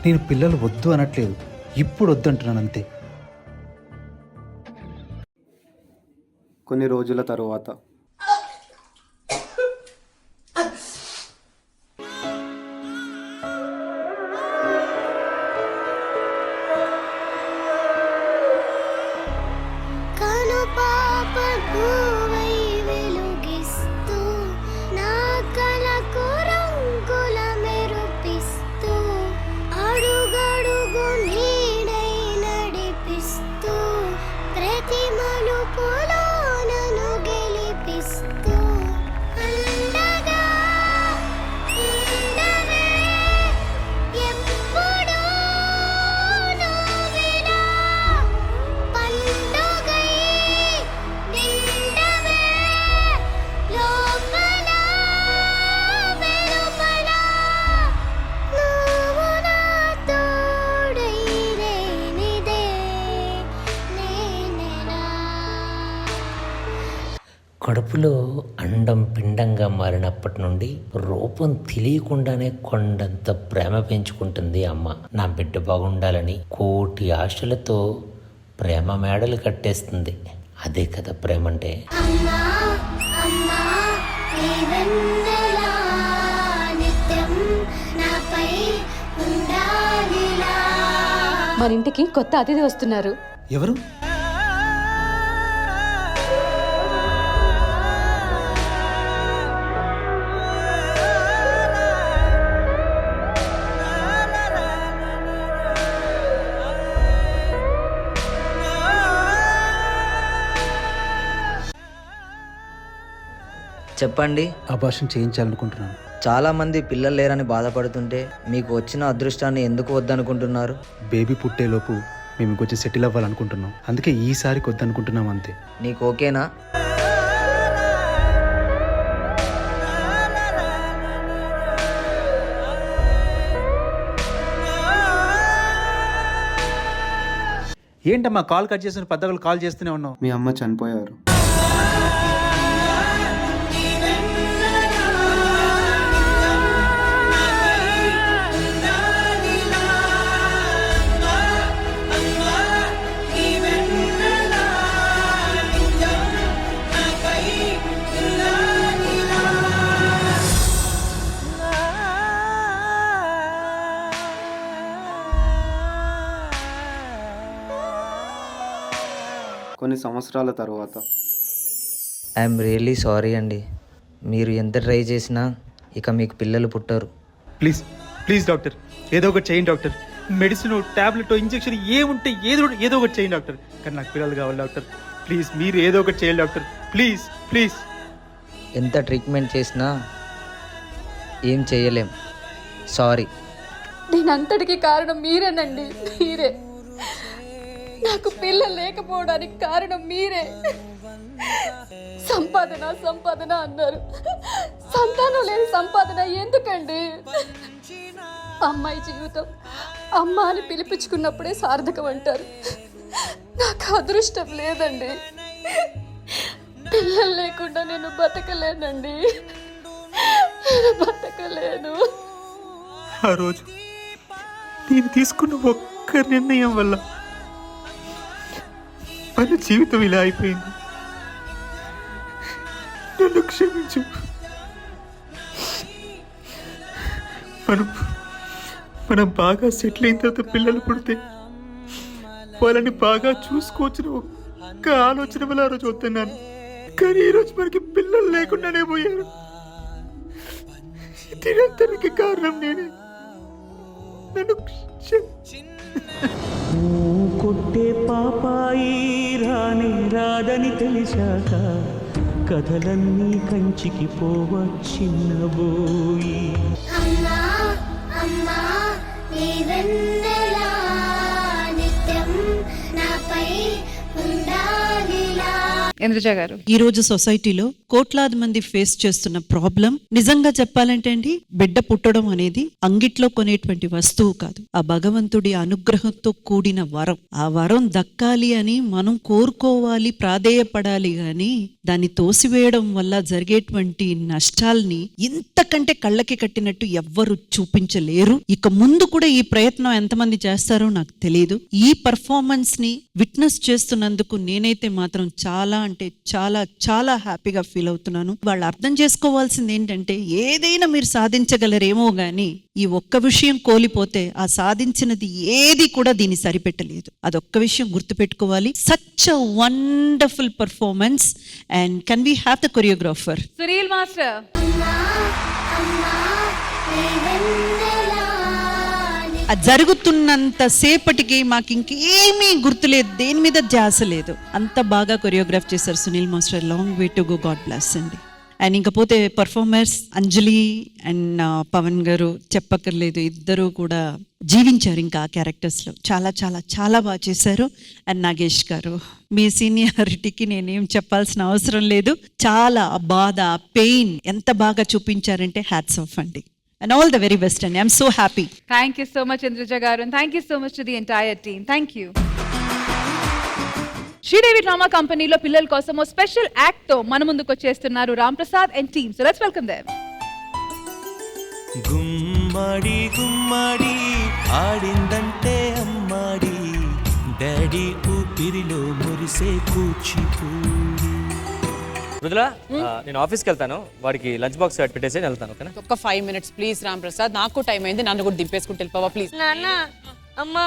నేను పిల్లలు వద్దు అనట్లేదు, ఇప్పుడు వద్దు అంటున్నాను అంతే. కొన్ని రోజుల తరువాత కడుపులో అండం పిండంగా మారినప్పటి నుండి రూపం తెలియకుండానే కొండంత ప్రేమ పెంచుకుంటుంది అమ్మ. నా బిడ్డ బాగుండాలని కోటి ఆశలతో ప్రేమ మేడలు కట్టేస్తుంది. అదే కదా ప్రేమ అంటే. మన ఇంటికి కొత్త అతిథి వస్తున్నారు. ఎవరు? చెప్పండి. అబార్షన్ చేయించాలనుకుంటున్నాను. చాలా మంది పిల్లలు లేరని బాధపడుతుంటే మీకు వచ్చిన అదృష్టాన్ని ఎందుకు వద్దనుకుంటున్నారు? బేబీ పుట్టేలోపు మేము కొంచెం సెటిల్ అవ్వాలనుకుంటున్నాం, అందుకే ఈసారికి వద్దనుకుంటున్నాం అంతే. నీకు ఓకేనా? ఏంటమ్మా కాల్ కట్ చేసిన పెద్దవాళ్ళు కాల్ చేస్తూనే ఉన్నావు. మీ అమ్మ చనిపోయారు. కొన్ని సంవత్సరాల తర్వాత. ఐఎమ్ రియల్లీ సారీ అండి. మీరు ఎంత ట్రై చేసినా ఇక మీకు పిల్లలు పుట్టరు. ప్లీజ్ ప్లీజ్ డాక్టర్, ఏదో ఒకటి చేయండి డాక్టర్. మెడిసిన్, టాబ్లెట్, ఇంజెక్షన్ ఏముంటే ఏదో ఒకటి చేయండి డాక్టర్. కానీ నాకు పిల్లలు కావాలి డాక్టర్. ప్లీజ్ మీరు ఏదో ఒకటి చేయండి డాక్టర్. Please please. ఎంత ట్రీట్మెంట్ చేసినా ఏం చేయలేం. సారీ. దీనంతటికి కారణం మీరేనండి, మీరే. నాకు పిల్లలు లేకపోవడానికి కారణం మీరే. సంపాదన సంపాదన అన్నారు, సంతానం లేని సంపాదన ఎందుకండి? అమ్మాయి జీవితం అమ్మ అని పిలిపించుకున్నప్పుడే సార్థకం అంటారు. నాకు అదృష్టం లేదండి. పిల్లలు లేకుండా నేను బతకలేనండి, నేను బతకలేను. ఆ రోజు నేను తీసుకున్న ఒక్క నిర్ణయం వల్ల మన జీవితం ఇలా అయిపోయింది. నన్ను క్షమించు. మనం బాగా సెటిల్ అయిన తర్వాత పిల్లలు పుడితే వాళ్ళని బాగా చూసుకోవచ్చిన ఒక్క ఆలోచన వల్ల ఆ రోజు వస్తున్నాను. కానీ ఈరోజు మనకి పిల్లలు లేకుండానే పోయారు. దీనంతటికి కారణం నేనే. నన్ను కొట్టే పాపాయి రాని రాదని తెలిసాక కథలన్నీ కంచికి పోవచ్చిన్నబోయి. ఇంద్రజ గారు, ఈ రోజు సొసైటీలో కోట్లాది మంది ఫేస్ చేస్తున్న ప్రాబ్లం నిజంగా చెప్పాలంటే అండి, బిడ్డ పుట్టడం అనేది అంగిట్లో కొనేటువంటి వస్తువు కాదు. ఆ భగవంతుడి అనుగ్రహంతో కూడిన వరం. ఆ వరం దక్కాలి అని మనం కోరుకోవాలి, ప్రాధేయపడాలి. గాని దాన్ని తోసివేయడం వల్ల జరిగేటువంటి నష్టాల్ని ఇంతకంటే కళ్ళకి కట్టినట్టు ఎవ్వరు చూపించలేరు. ఇక ముందు కూడా ఈ ప్రయత్నం ఎంతమంది చేస్తారో నాకు తెలియదు. ఈ పర్ఫార్మెన్స్ ని విట్నెస్ చేస్తున్నందుకు నేనైతే మాత్రం చాలా అంటే చాలా చాలా హ్యాపీగా ఫీల్ అవుతున్నాను. వాళ్ళు అర్థం చేసుకోవాల్సింది ఏంటంటే, ఏదైనా మీరు సాధించగలరేమో గాని ఈ ఒక్క విషయం కోల్పోతే ఆ సాధించినది ఏది కూడా దీన్ని సరిపెట్టలేదు. అదొక్క విషయం గుర్తుపెట్టుకోవాలి. Such a wonderful performance. And can we have the choreographer Sunil master. జరుగుతున్నంత సేపటికి మాకు ఇంకేమీ గుర్తులేదు, దేని మీద ధ్యాస లేదు. అంత బాగా కొరియోగ్రాఫ్ చేశారు Sunil master. Long way to go, god bless అండి. అండ్ ఇంకపోతే పర్ఫార్మర్స్ అంజలి అండ్ పవన్ గారు చెప్పక్కర్లేదు, ఇద్దరు కూడా జీవించారు ఇంకా ఆ క్యారెక్టర్స్ లో. చాలా చాలా చాలా బాగా చేశారు. అండ్ నాగేష్ గారు, మీ సీనియారిటీకి నేనేం చెప్పాల్సిన అవసరం లేదు. చాలా బాధ, పెయిన్ ఎంత బాగా చూపించారంటే హ్యాట్స్ ఆఫ్ అండి. And all the very best, and I'm so happy. Thank you so much, Indraja garu, and thank you so much to the entire team. Thank you. Sridevi drama కంపెనీలో పిల్లల కోసం ఓ స్పెషల్ యాక్ట్ తో మన ముందుకు వచ్చేస్తున్నారు Ram Prasad and team. So let's welcome them. గుమ్మడి గుమ్మడి ఆడిందంటే అమ్మాడి, డాడీ ఊపిరిలో మురిసే కూచిపూడి. రుదులా, నేను ఆఫీస్కి వెళ్తాను, వాడికి లంచ్ బాక్స్ పెట్టేసి వెళ్తాను. ఓకేనా? ఒక 5 minutes ప్లీజ్ రామ్ ప్రసాద్, నాకు టైం అయింది. నన్ను కూడా దింపేసుకుంటే వెళ్ళిపోవా ప్లీజ్. నాన్న, అమ్మా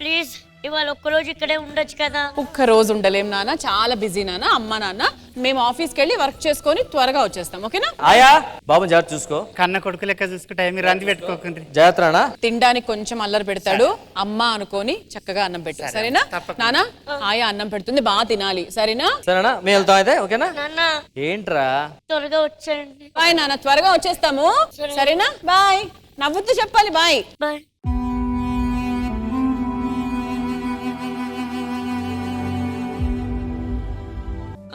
ప్లీజ్ ఇవాళ ఒక్కరోజు ఇక్కడే ఉండొచ్చు కదా. ఒక్క రోజు ఉండలేం నాన్న, చాలా బిజీ నాన్న. అమ్మ నాన్న మేము ఆఫీస్కి వెళ్ళి వర్క్ చేసుకొని త్వరగా వచ్చేస్తాం. ఓకేనా? ఆయా బాబు జాగ్రత్త చూసుకో. కన్న కొడుకు లెక్క చూసుకుంటే మీరు రంది పెట్టుకోకండి. జాగ్రత్త. తినడానికి కొంచెం అల్లరి పెడతాడు, అమ్మ అనుకొని చక్కగా అన్నం పెట్టారు. సరేనా నాన్న? ఆయా అన్నం పెడుతుంది, బాగా తినాలి. సరేనా? సరేనా, మేము వెళ్తాం అయితే. ఓకేనా? నాన్న ఏంట్రా త్వరగా వచ్చేయండి. బాయ్ నాన్న, త్వరగా వచ్చేస్తాము. సరేనా? బాయ్. నవ్వుతూ చెప్పాలి బాయ్. బాయ్.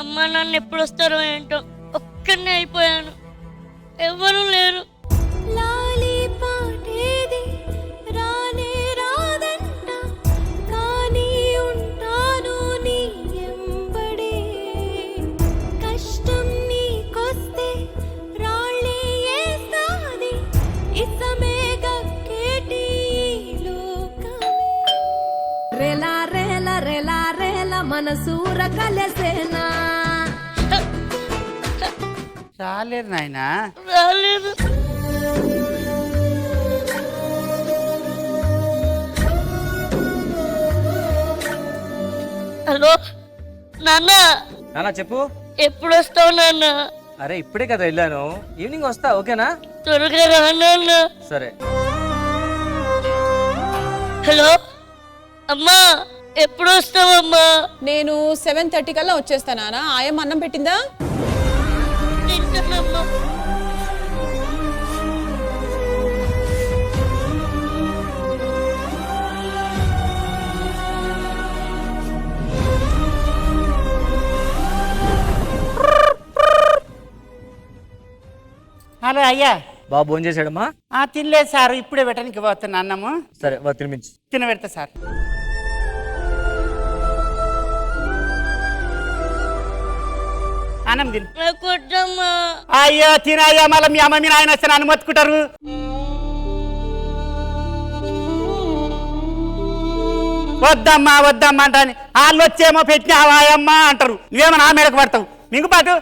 అమ్మ నాన్న ఎప్పుడు వస్తారో ఏంటో, ఒక్కనే అయిపోయాను, ఎవరు లేరు. లాలి పాటేది రానే రాదంట, కానీ ఉంటాను నీ ఎంబడే. కష్టం నీకొస్తే రాళ్ళే ఏస్తాది, ఇసమే గక్కేటి లోకమే. రేలా రేలా రేలా రేలా మనసూర కలసేనా. రాలేదు నాయనా, రాలేదు. హలో నాన్న చెప్పు. ఎప్పుడు వస్తావు నాన్న? అరే ఇప్పుడే కదా వెళ్ళాను, ఈవినింగ్ వస్తా, ఓకేనా? త్వరగా రా నాన్న. సరే. హలో అమ్మా, ఎప్పుడు వస్తావమ్మా? నేను 7:30 కల్లా వచ్చేస్తానా. ఆయమ్మ అన్నం పెట్టిందా? తింటానమ్మా. హలో అయ్యా. బాబు ఫోన్ చేశాడమ్మా? తినలేదు సార్, ఇప్పుడే పెట్టడానికి పోతున్నా అన్నము. సరే తినిపించు. తినబెడతా సార్. అన్నం తిను. అయ్యో తినయ్యా, మళ్ళీ మీ అమ్మ మీ నాయన వస్తే నన్ను మొత్తుకుంటారు. వద్దమ్మా వద్దమ్మా అంటాను. వాళ్ళు వచ్చేమో పెట్టినావాయమ్మా అంటారు, నువ్వేమో నా మేరకు పడతావు. నీకు పాటు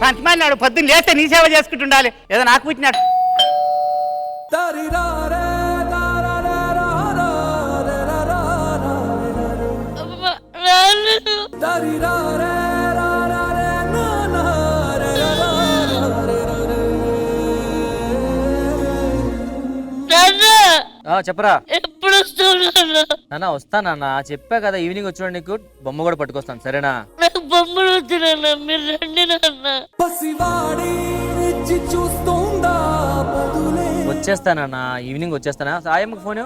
పంచమన్నాడు, పొద్దున్న లేస్తే నీ సేవ చేసుకుంటుండాలి, ఏదో నాకు పుట్టినాడు. చెప్పరా. ఎప్పుడు వస్తావు నాన్న? వస్తానన్న, చెప్పా కదా ఈవినింగ్ వచ్చాడు, నీకు బొమ్మ కూడా పట్టుకొస్తాను, సరేనా? నాకు బొమ్మలు వద్దు నాన్న, మీరు రండి నాన్న. వచ్చేస్తానన్నా, ఈవినింగ్ వచ్చేస్తానా. సాయమ్మకి ఫోన్.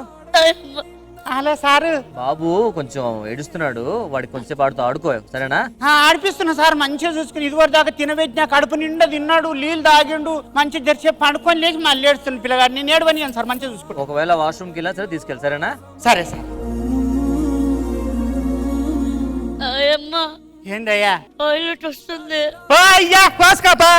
Hello sir. బాబు కొంచెం ఏడుస్తున్నాడు, వాడికి కొంచెం ఆడుతూ ఆడుకో, సరేనా? ఆడిపిస్తున్నా సార్, మంచిగా చూసుకుని. ఇదివరకు దాకా తినబెట్టినా, కడుపు నిండా తిన్నాడు, నీళ్ళు తాగిండు, మంచి జరిసేపు పండుకొని లేచి మళ్ళీ ఏడుస్తున్న పిల్లగాడు. నేను ఏడవని సార్, మంచిగా చూసుకుంటా. ఒకవేళ వాష్రూమ్కి వెళ్ళా సరే తీసుకెళ్ళి, సరేనా? సరే సార్. ఏందయ్యా? టాయిలెట్ వస్తుంది. అయ్యా కోసుకోపా.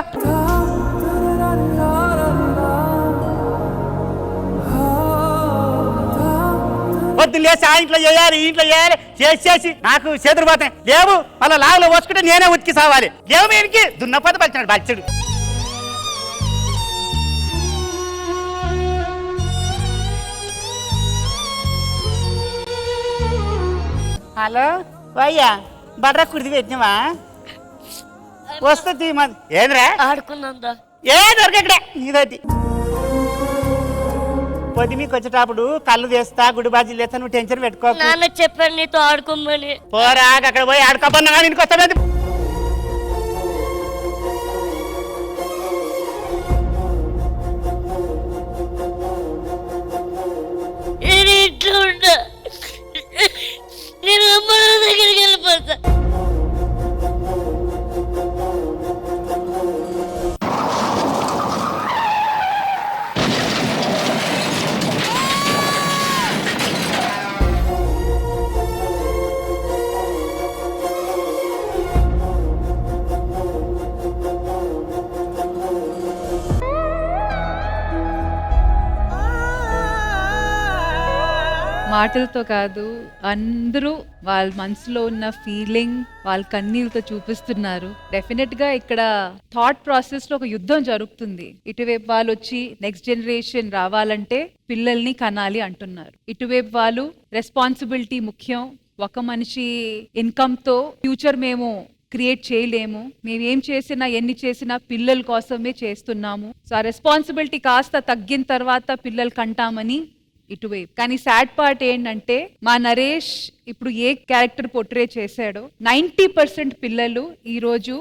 పొద్దున్న లేచి ఆ ఇంట్లో చేయాలి, ఈ ఇంట్లో చేయాలి, చేసి నాకు చేతులు పోతాయి. లేవు మళ్ళీ లాగులో వచ్చుకుంటే నేనే ఉతికి సావాలి. లేవు మీనికి దున్నపోత పలిచినాడు బలిచాడు. హలో అయ్యా, బర్ర కుడిది పెట్టినవా? వస్తుంది ఏంద్రా? ఆడుకున్నా. ఏ దొరకక్కడ ఇదైతే పొద్దు మీకు వచ్చేటప్పుడు కళ్ళు తెస్తా, గుడి బాజీలు తెస్తా, నువ్వు టెన్షన్ పెట్టుకో. నాన్న చెప్పాను నీతో ఆడుకోమని. పోరా, అక్కడ పోయి ఆడుకోపోన్నా ఇంటికి వస్తాడు. ఇంట్లో ఉండ, నేను అమ్మ దగ్గరికి వెళ్ళిపోతా. మాటలతో కాదు, అందరూ వాళ్ళ మనసులో ఉన్న ఫీలింగ్ వాళ్ళ కన్నీళ్ళతో చూపిస్తున్నారు. డెఫినెట్ గా ఇక్కడ థాట్ ప్రాసెస్ లో ఒక యుద్ధం జరుగుతుంది. ఇటువైపు వాళ్ళు వచ్చి నెక్స్ట్ జనరేషన్ రావాలంటే పిల్లల్ని కనాలి అంటున్నారు, ఇటువైపు వాళ్ళు రెస్పాన్సిబిలిటీ ముఖ్యం, ఒక మనిషి ఇన్కమ్ తో ఫ్యూచర్ మేము క్రియేట్ చేయలేము, మేమేం చేసినా ఎన్ని చేసినా పిల్లల కోసమే చేస్తున్నాము, సో ఆ రెస్పాన్సిబిలిటీ కాస్త తగ్గిన తర్వాత పిల్లలు కంటామని ఇటువైపు. కానీ సాడ్ పార్ట్ ఏంటంటే మా నరేష్ ఇప్పుడు ఏ క్యారెక్టర్ పోర్ట్రే చేశాడో 90% పిల్లలు ఈ రోజు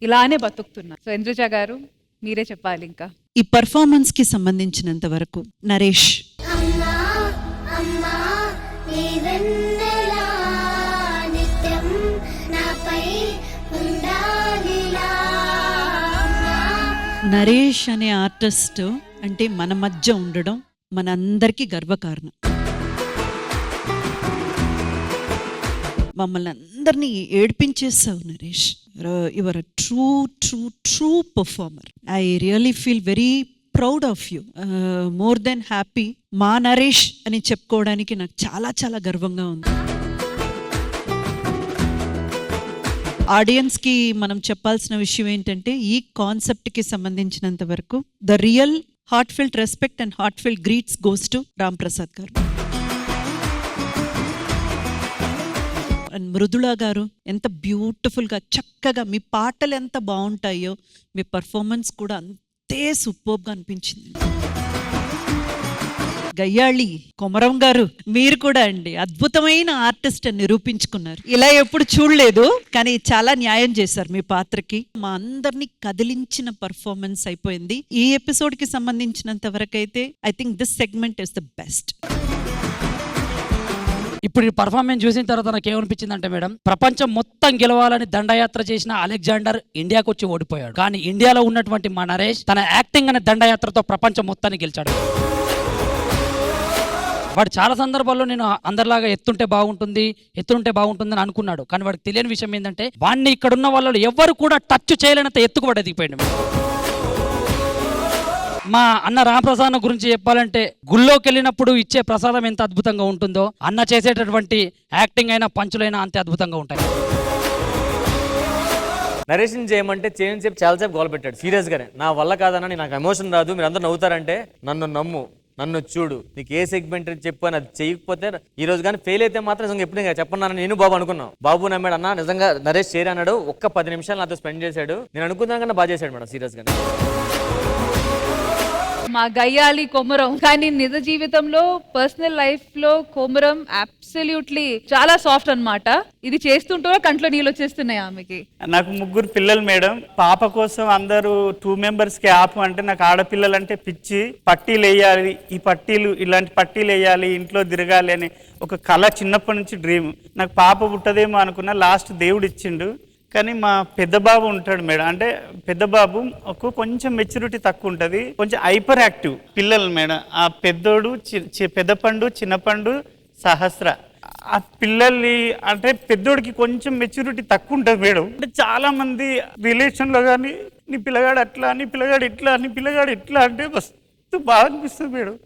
ఇలానే బతుకుతున్నారు. సో ఇంద్రజ గారు మీరే చెప్పాలి. ఇంకా ఈ పర్ఫార్మెన్స్ కి సంబంధించినంత వరకు నరేష్ నరేష్ అనే ఆర్టిస్ట్ అంటే మన మధ్య ఉండడం మనందరికీ గర్వకారణం. మమ్మల్ని అందరినీ ఏడిపించేసావు Naresh. Your true true true performer. I really feel very proud of you. More than happy. మా నరేష్ అని చెప్పుకోవడానికి నాకు చాలా చాలా గర్వంగా ఉంది. ఆడియన్స్ కి మనం చెప్పాల్సిన విషయం ఏంటంటే ఈ కాన్సెప్ట్ కి సంబంధించినంత వరకు the real heartfelt respect and heartfelt greets goes to Ram Prasad గారు అండ్ మృదుళ గారు. ఎంత బ్యూటిఫుల్ గా చక్కగా మీ పాటలు ఎంత బాగుంటాయో మీ పర్ఫార్మెన్స్ కూడా అంతే సూపర్బ్ గా అనిపించింది. గయ్యాళి కొమరం గారు, మీరు కూడా అండి అద్భుతమైన ఆర్టిస్ట్ అని నిరూపించుకున్నారు. ఇలా ఎప్పుడు చూడలేదు, కానీ చాలా న్యాయం చేశారు మీ పాత్రకి. మా అందరినీ కదిలించిన పర్ఫార్మెన్స్ అయిపోయింది. ఈ ఎపిసోడ్ కి సంబంధించినంత వరకు అయితే I think this segment is the best. ఇప్పుడు ఈ పర్ఫార్మెన్స్ చూసిన తర్వాత నాకు ఏమనిపించింది అంటే మేడం, ప్రపంచం మొత్తం గెలవాలని దండయాత్ర చేసిన అలెగ్జాండర్ ఇండియాకు వచ్చి ఓడిపోయాడు. కానీ ఇండియాలో ఉన్నటువంటి మా నరేష్ తన యాక్టింగ్ అనే దండయాత్రతో ప్రపంచం మొత్తాన్ని గెలిచాడు. వాడు చాలా సందర్భాల్లో నేను అందరిలాగా ఎత్తుంటే బాగుంటుందని అనుకున్నాడు. కానీ వాడికి తెలియని విషయం ఏంటంటే వాడిని ఇక్కడ ఉన్న వాళ్ళు ఎవరు కూడా టచ్ చేయలేనంత ఎత్తుకు వాడు ఎదిగిపోయాడు. మా అన్న రామప్రసాద్ గురించి చెప్పాలంటే గుళ్ళోకి వెళ్ళినప్పుడు ఇచ్చే ప్రసాదం ఎంత అద్భుతంగా ఉంటుందో అన్న చేసేటటువంటి యాక్టింగ్ అయినా పంచులైనా అంతే అద్భుతంగా ఉంటాయి. నరేషన్ చేయమంటే చేయని చాలాసేపు గోల్ పెట్టాడు సీరియస్ గానే. నా వల్ల కాదన్నా, నాకు ఎమోషన్ రాదు, మీరు అందరూ నవ్వుతారంటే నన్ను నమ్ము, నన్ను చూడు, నీకు ఏ సెగ్మెంట్ చెప్పు అని అది చేయకపోతే ఈ రోజు కానీ ఫెయిల్ అయితే మాత్రం నిజంగా ఎప్పుడు చెప్పన్నాను నేను బాబు అనుకున్నాను. బాబు నమ్మాడు అన్న, నిజంగా నరేష్ చేరి అన్నాడు. ఒక్క 10 నిమిషాలు నాతో స్పెండ్ చేశాడు. నేను అనుకున్నాను కన్నా బాగా చేశాడు మేడం సీరియస్ గానే. మా గయ్యాలి కొమరం. కానీ నిజ జీవితంలో పర్సనల్ లైఫ్ లో కొమరం అబ్సల్యూట్లీ చాలా సాఫ్ట్ అన్నమాట. ఇది చేస్తుంటూ కంట్లో నీళ్ళు వచ్చేస్తున్నాయి ఆమెకి. నాకు 3 పిల్లలు మేడం. పాప కోసం అందరూ 2 members కి ఆపు అంటే నాకు ఆడపిల్లలు అంటే పిచ్చి. పట్టీలు వేయాలి, ఈ పట్టీలు ఇలాంటి పట్టీలు వేయాలి, ఇంట్లో తిరగాలి అని ఒక కళ చిన్నప్పటి నుంచి డ్రీమ్. నాకు పాప పుట్టదేమో అనుకున్నా, లాస్ట్ దేవుడు ఇచ్చిండు. కానీ మా పెద్ద బాబు ఉంటాడు మేడం, అంటే పెద్ద బాబు కొంచెం మెచ్యూరిటీ తక్కువ ఉంటుంది, కొంచెం హైపర్ యాక్టివ్ పిల్లలు మేడం. ఆ పెద్దోడు పెద్ద పండు, చిన్న పండు, సహస్ర. ఆ పిల్లల్ని అంటే పెద్దోడికి కొంచెం మెచ్యూరిటీ తక్కువ ఉంటుంది మేడం. అంటే చాలా మంది రిలేషన్లో కానీ నీ పిల్లగాడు అట్లా, నీ పిల్లగాడు ఇట్లా, నీ పిల్లగాడు ఇట్లా అంటే మస్తు బాగా అనిపిస్తుంది మేడం.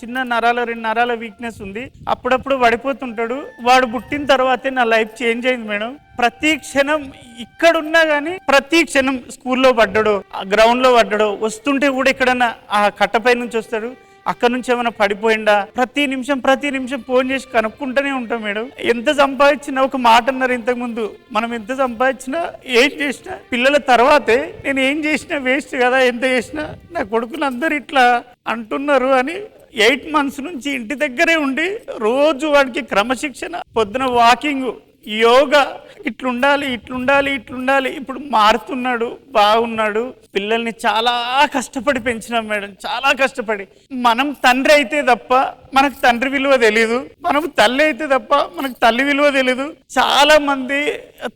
చిన్న నరాల 2 నరాల వీక్నెస్ ఉంది, అప్పుడప్పుడు పడిపోతుంటాడు. వాడు పుట్టిన తర్వాతే నా లైఫ్ చేంజ్ అయింది మేడం. ప్రతి క్షణం ఇక్కడున్నా కానీ ప్రతి క్షణం స్కూల్లో పడ్డాడో, గ్రౌండ్ లో పడ్డాడో, వస్తుంటే కూడా ఎక్కడన్నా ఆ కట్టపై నుంచి వస్తాడు, అక్కడ నుంచి ఏమైనా పడిపోయిందా, ప్రతి నిమిషం ఫోన్ చేసి కనుక్కుంటూనే ఉంటాం మేడం. ఎంత సంపాదించినా, ఒక మాట అన్నారు ఇంతకు ముందు, మనం ఎంత సంపాదించినా ఏం చేసినా పిల్లల తర్వాతే నేను ఏం చేసినా వేస్ట్ కదా, ఎంత చేసినా. నా కొడుకులు అందరు ఇట్లా అంటున్నారు అని 8 months నుంచి ఇంటి దగ్గరే ఉండి రోజు వాడికి క్రమశిక్షణ, పొద్దున వాకింగ్, యోగా, ఇట్లుండాలి. ఇప్పుడు మారుతున్నాడు, బాగున్నాడు. పిల్లల్ని చాలా కష్టపడి పెంచినాం మేడం, చాలా కష్టపడి. మనం తండ్రి అయితే తప్ప మనకు తండ్రి విలువ తెలీదు, మనం తల్లి అయితే తప్ప మనకు తల్లి విలువ తెలీదు. చాలా మంది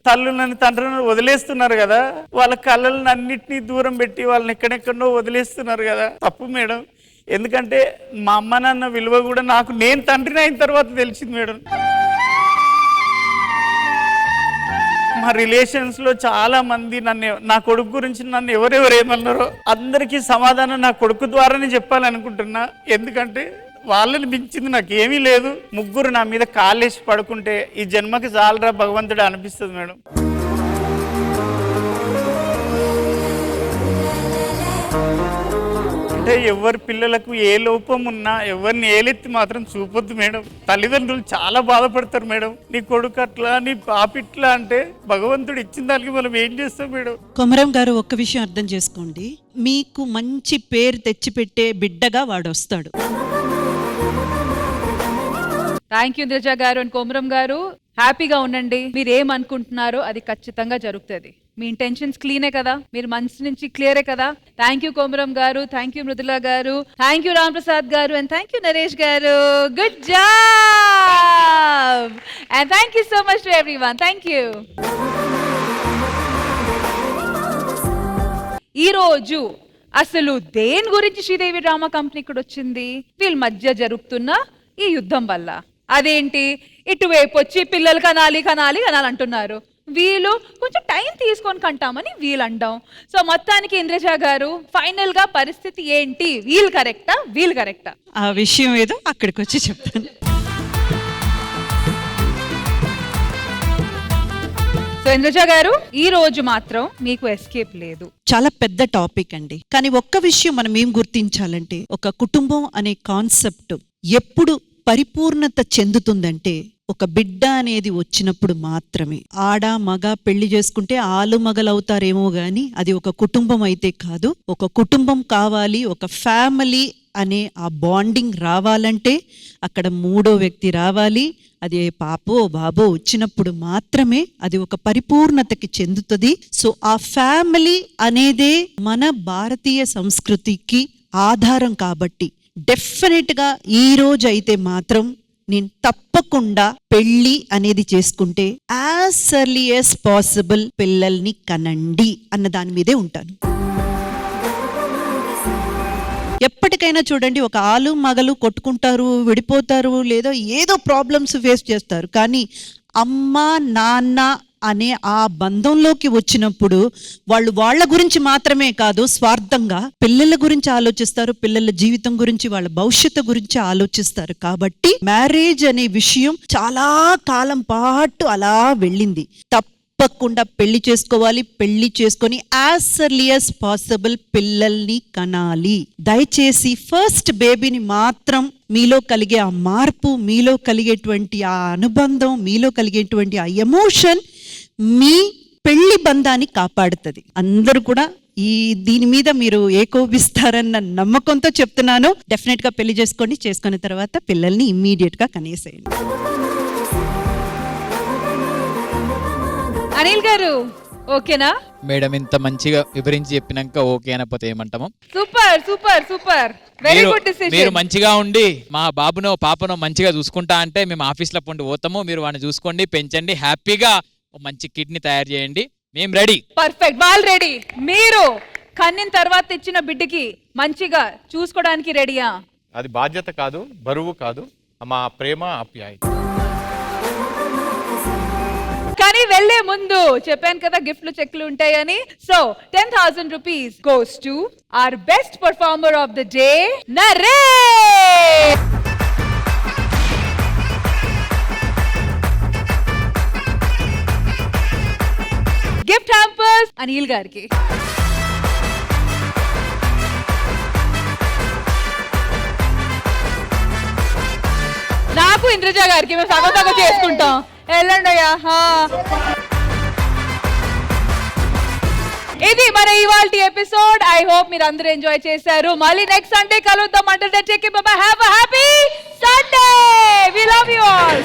తల్లులని తండ్రులను వదిలేస్తున్నారు కదా, వాళ్ళ కళ్ళని అన్నిటినీ దూరం పెట్టి వాళ్ళని ఎక్కడెక్కడో వదిలేస్తున్నారు కదా, తప్పు మేడం. ఎందుకంటే మా అమ్మ నాన్న విలువ కూడా నాకు నేను తండ్రిని అయిన తర్వాత తెలిసింది మేడం. మా రిలేషన్స్లో చాలా మంది నా కొడుకు గురించి నన్ను ఎవరెవరు ఏమన్నారో అందరికీ సమాధానం నా కొడుకు ద్వారానే చెప్పాలనుకుంటున్నా. ఎందుకంటే వాళ్ళని మించింది నాకు ఏమీ లేదు. 3 నా మీద కాలేసి పడుకుంటే ఈ జన్మకి చాలరా భగవంతుడు అనిపిస్తుంది మేడం. అంటే ఎవరి పిల్లలకు ఏ లోపం ఉన్నా ఎవరిని ఏలెత్తి మాత్రం చూపొద్దు మేడం. తల్లిదండ్రులు చాలా బాధపడతారు మేడం. నీ కొడుకు అట్లా, నీ పాప ఇట్లా అంటే భగవంతుడు ఇచ్చిన దానికి మనం ఏం చేస్తాం మేడం. కొమరం గారు, ఒక్క విషయం అర్థం చేసుకోండి, మీకు మంచి పేరు తెచ్చిపెట్టే బిడ్డగా వాడు వస్తాడు. థ్యాంక్ యూ ఇంద్రజ గారు అండ్ కొమరం గారు. హ్యాపీగా ఉండండి. మీరు ఏమనుకుంటున్నారో అది ఖచ్చితంగా జరుగుతుంది. మీ ఇంటెన్షన్స్ క్లీనే కదా, మీరు మనసు నుంచి క్లియరే కదా. థ్యాంక్ యూ కొమరం గారు, థ్యాంక్ యూ మృదుల గారు, థ్యాంక్ యూ రామ్ ప్రసాద్ గారు అండ్ థ్యాంక్ యూ నరేష్ గారు. Good job and thank you so much to everyone. Thank you. ఈరోజు అసలు దేని గురించి శ్రీదేవి డ్రామా కంపెనీ ఇక్కడ వచ్చింది? వీళ్ళ మధ్య జరుగుతున్న ఈ యుద్ధం వల్ల. అదేంటి, ఇటువైపు వచ్చి పిల్లలు కనాలి అంటున్నారు, వీళ్ళు కొంచెం టైం తీసుకొని కంటామని వీళ్ళు అంటాం. సో మొత్తానికి ఇంద్రజ గారు, ఫైనల్ గా పరిస్థితి ఏంటి? వీళ్ళు కరెక్టా? ఆ విషయం ఏదో అక్కడికి వచ్చి చెప్తాను. ఇంద్రజ గారు ఈ రోజు మాత్రం మీకు ఎస్కేప్ లేదు. చాలా పెద్ద టాపిక్ అండి, కానీ ఒక్క విషయం మనం ఏం గుర్తించాలంటే, ఒక కుటుంబం అనే కాన్సెప్ట్ ఎప్పుడు పరిపూర్ణత చెందుతుందంటే ఒక బిడ్డ అనేది వచ్చినప్పుడు మాత్రమే. ఆడ మగ పెళ్లి చేసుకుంటే ఆలు మగలవుతారేమో గాని అది ఒక కుటుంబం అయితే కాదు. ఒక కుటుంబం కావాలి, ఒక ఫ్యామిలీ అనే ఆ బాండింగ్ రావాలంటే అక్కడ మూడో వ్యక్తి రావాలి. అది పాపో బాబో వచ్చినప్పుడు మాత్రమే అది ఒక పరిపూర్ణతకి చెందుతుంది. సో ఆ ఫ్యామిలీ అనేదే మన భారతీయ సంస్కృతికి ఆధారం. కాబట్టి డెఫినెట్ గా ఈ రోజు అయితే మాత్రం నేను తప్పకుండా పెళ్లి అనేది చేసుకుంటే యాజ్ ఎర్లీ యాజ్ పాసిబుల్ పిల్లల్ని కనండి అన్న దాని మీదే ఉంటాను. ఎప్పటికైనా చూడండి, ఒక ఆలు మగలు కొట్టుకుంటారు, విడిపోతారు, లేదో ఏదో ప్రాబ్లమ్స్ ఫేస్ చేస్తారు. కానీ అమ్మ నాన్న అనే ఆ బంధంలోకి వచ్చినప్పుడు వాళ్ళు వాళ్ళ గురించి మాత్రమే కాదు, స్వార్థంగా పిల్లల గురించి ఆలోచిస్తారు, పిల్లల జీవితం గురించి, వాళ్ళ భవిష్యత్తు గురించి ఆలోచిస్తారు. కాబట్టి మ్యారేజ్ అనే విషయం చాలా కాలం పాటు అలా వెళ్ళింది. తప్పకుండా పెళ్లి చేసుకోవాలి. పెళ్లి చేసుకొని యాజ్ ఎర్లీ యాజ్ పాసిబుల్ పిల్లల్ని కనాలి. దయచేసి ఫస్ట్ బేబీని మాత్రం మీలో కలిగే ఆ మార్పు, మీలో కలిగేటువంటి ఆ అనుబంధం, మీలో కలిగేటువంటి ఆ ఎమోషన్ మీ పెళ్లి బంధాన్ని కాపాడుతుంది. అందరూ కూడా ఈ దీని మీద మీరు ఏకోపిస్తారన్న నమ్మకంతో చెప్తున్నాను. డెఫినెట్ గా పెళ్లి చేసుకోండి. చేసుకున్న తర్వాత పిల్లల్ని ఇమ్మీడియట్ గా కనేసేయండి. అనిల్ గారు ఓకేనా? మేడం ఇంత మంచిగా వివరించి చెప్పినాక ఓకే అనకపోతే ఏమంటాము? Super super super, very good decision. మీరు మంచిగా ఉండి మా బాబునో పాపనో మంచిగా చూసుకుంటా అంటే మేము ఆఫీస్లో పండు పోతాము. మీరు వాడిని చూసుకోండి, పెంచండి, హ్యాపీగా మంచి కిడ్నీ తయారు చేయండి. మేము రెడీ. పర్ఫెక్ట్, వాళ్ళు రెడీ. మీరు కన్నిన తర్వాత ఇచ్చిన బిడ్డకి మంచిగా చూసుకోవడానికి రెడీయా? అది బాధ్యత కాదు, బరువు కాదు, మా ప్రేమ ఆప్యాయత. కానీ వెళ్లే ముందు చెప్పాను కదా గిఫ్ట్లు చెక్లు ఉంటాయని. So 10,000 rupees goes to our best performer of the day, Naresh. Gift hampers Anil గారికి. నాకు ఇంద్రజ గారికి. మేము సగం సగం చేసుకుంటాం. వెళ్ళండి అయ్యా. ఇది మన ఇవాల్టి ఎపిసోడ్. ఐ హోప్ మీరు అందరూ ఎంజాయ్ చేశారు. మళ్ళీ నెక్స్ట్ సండే కలుద్దాం. అంటే take care, bye bye, have a happy Sunday. We love you all.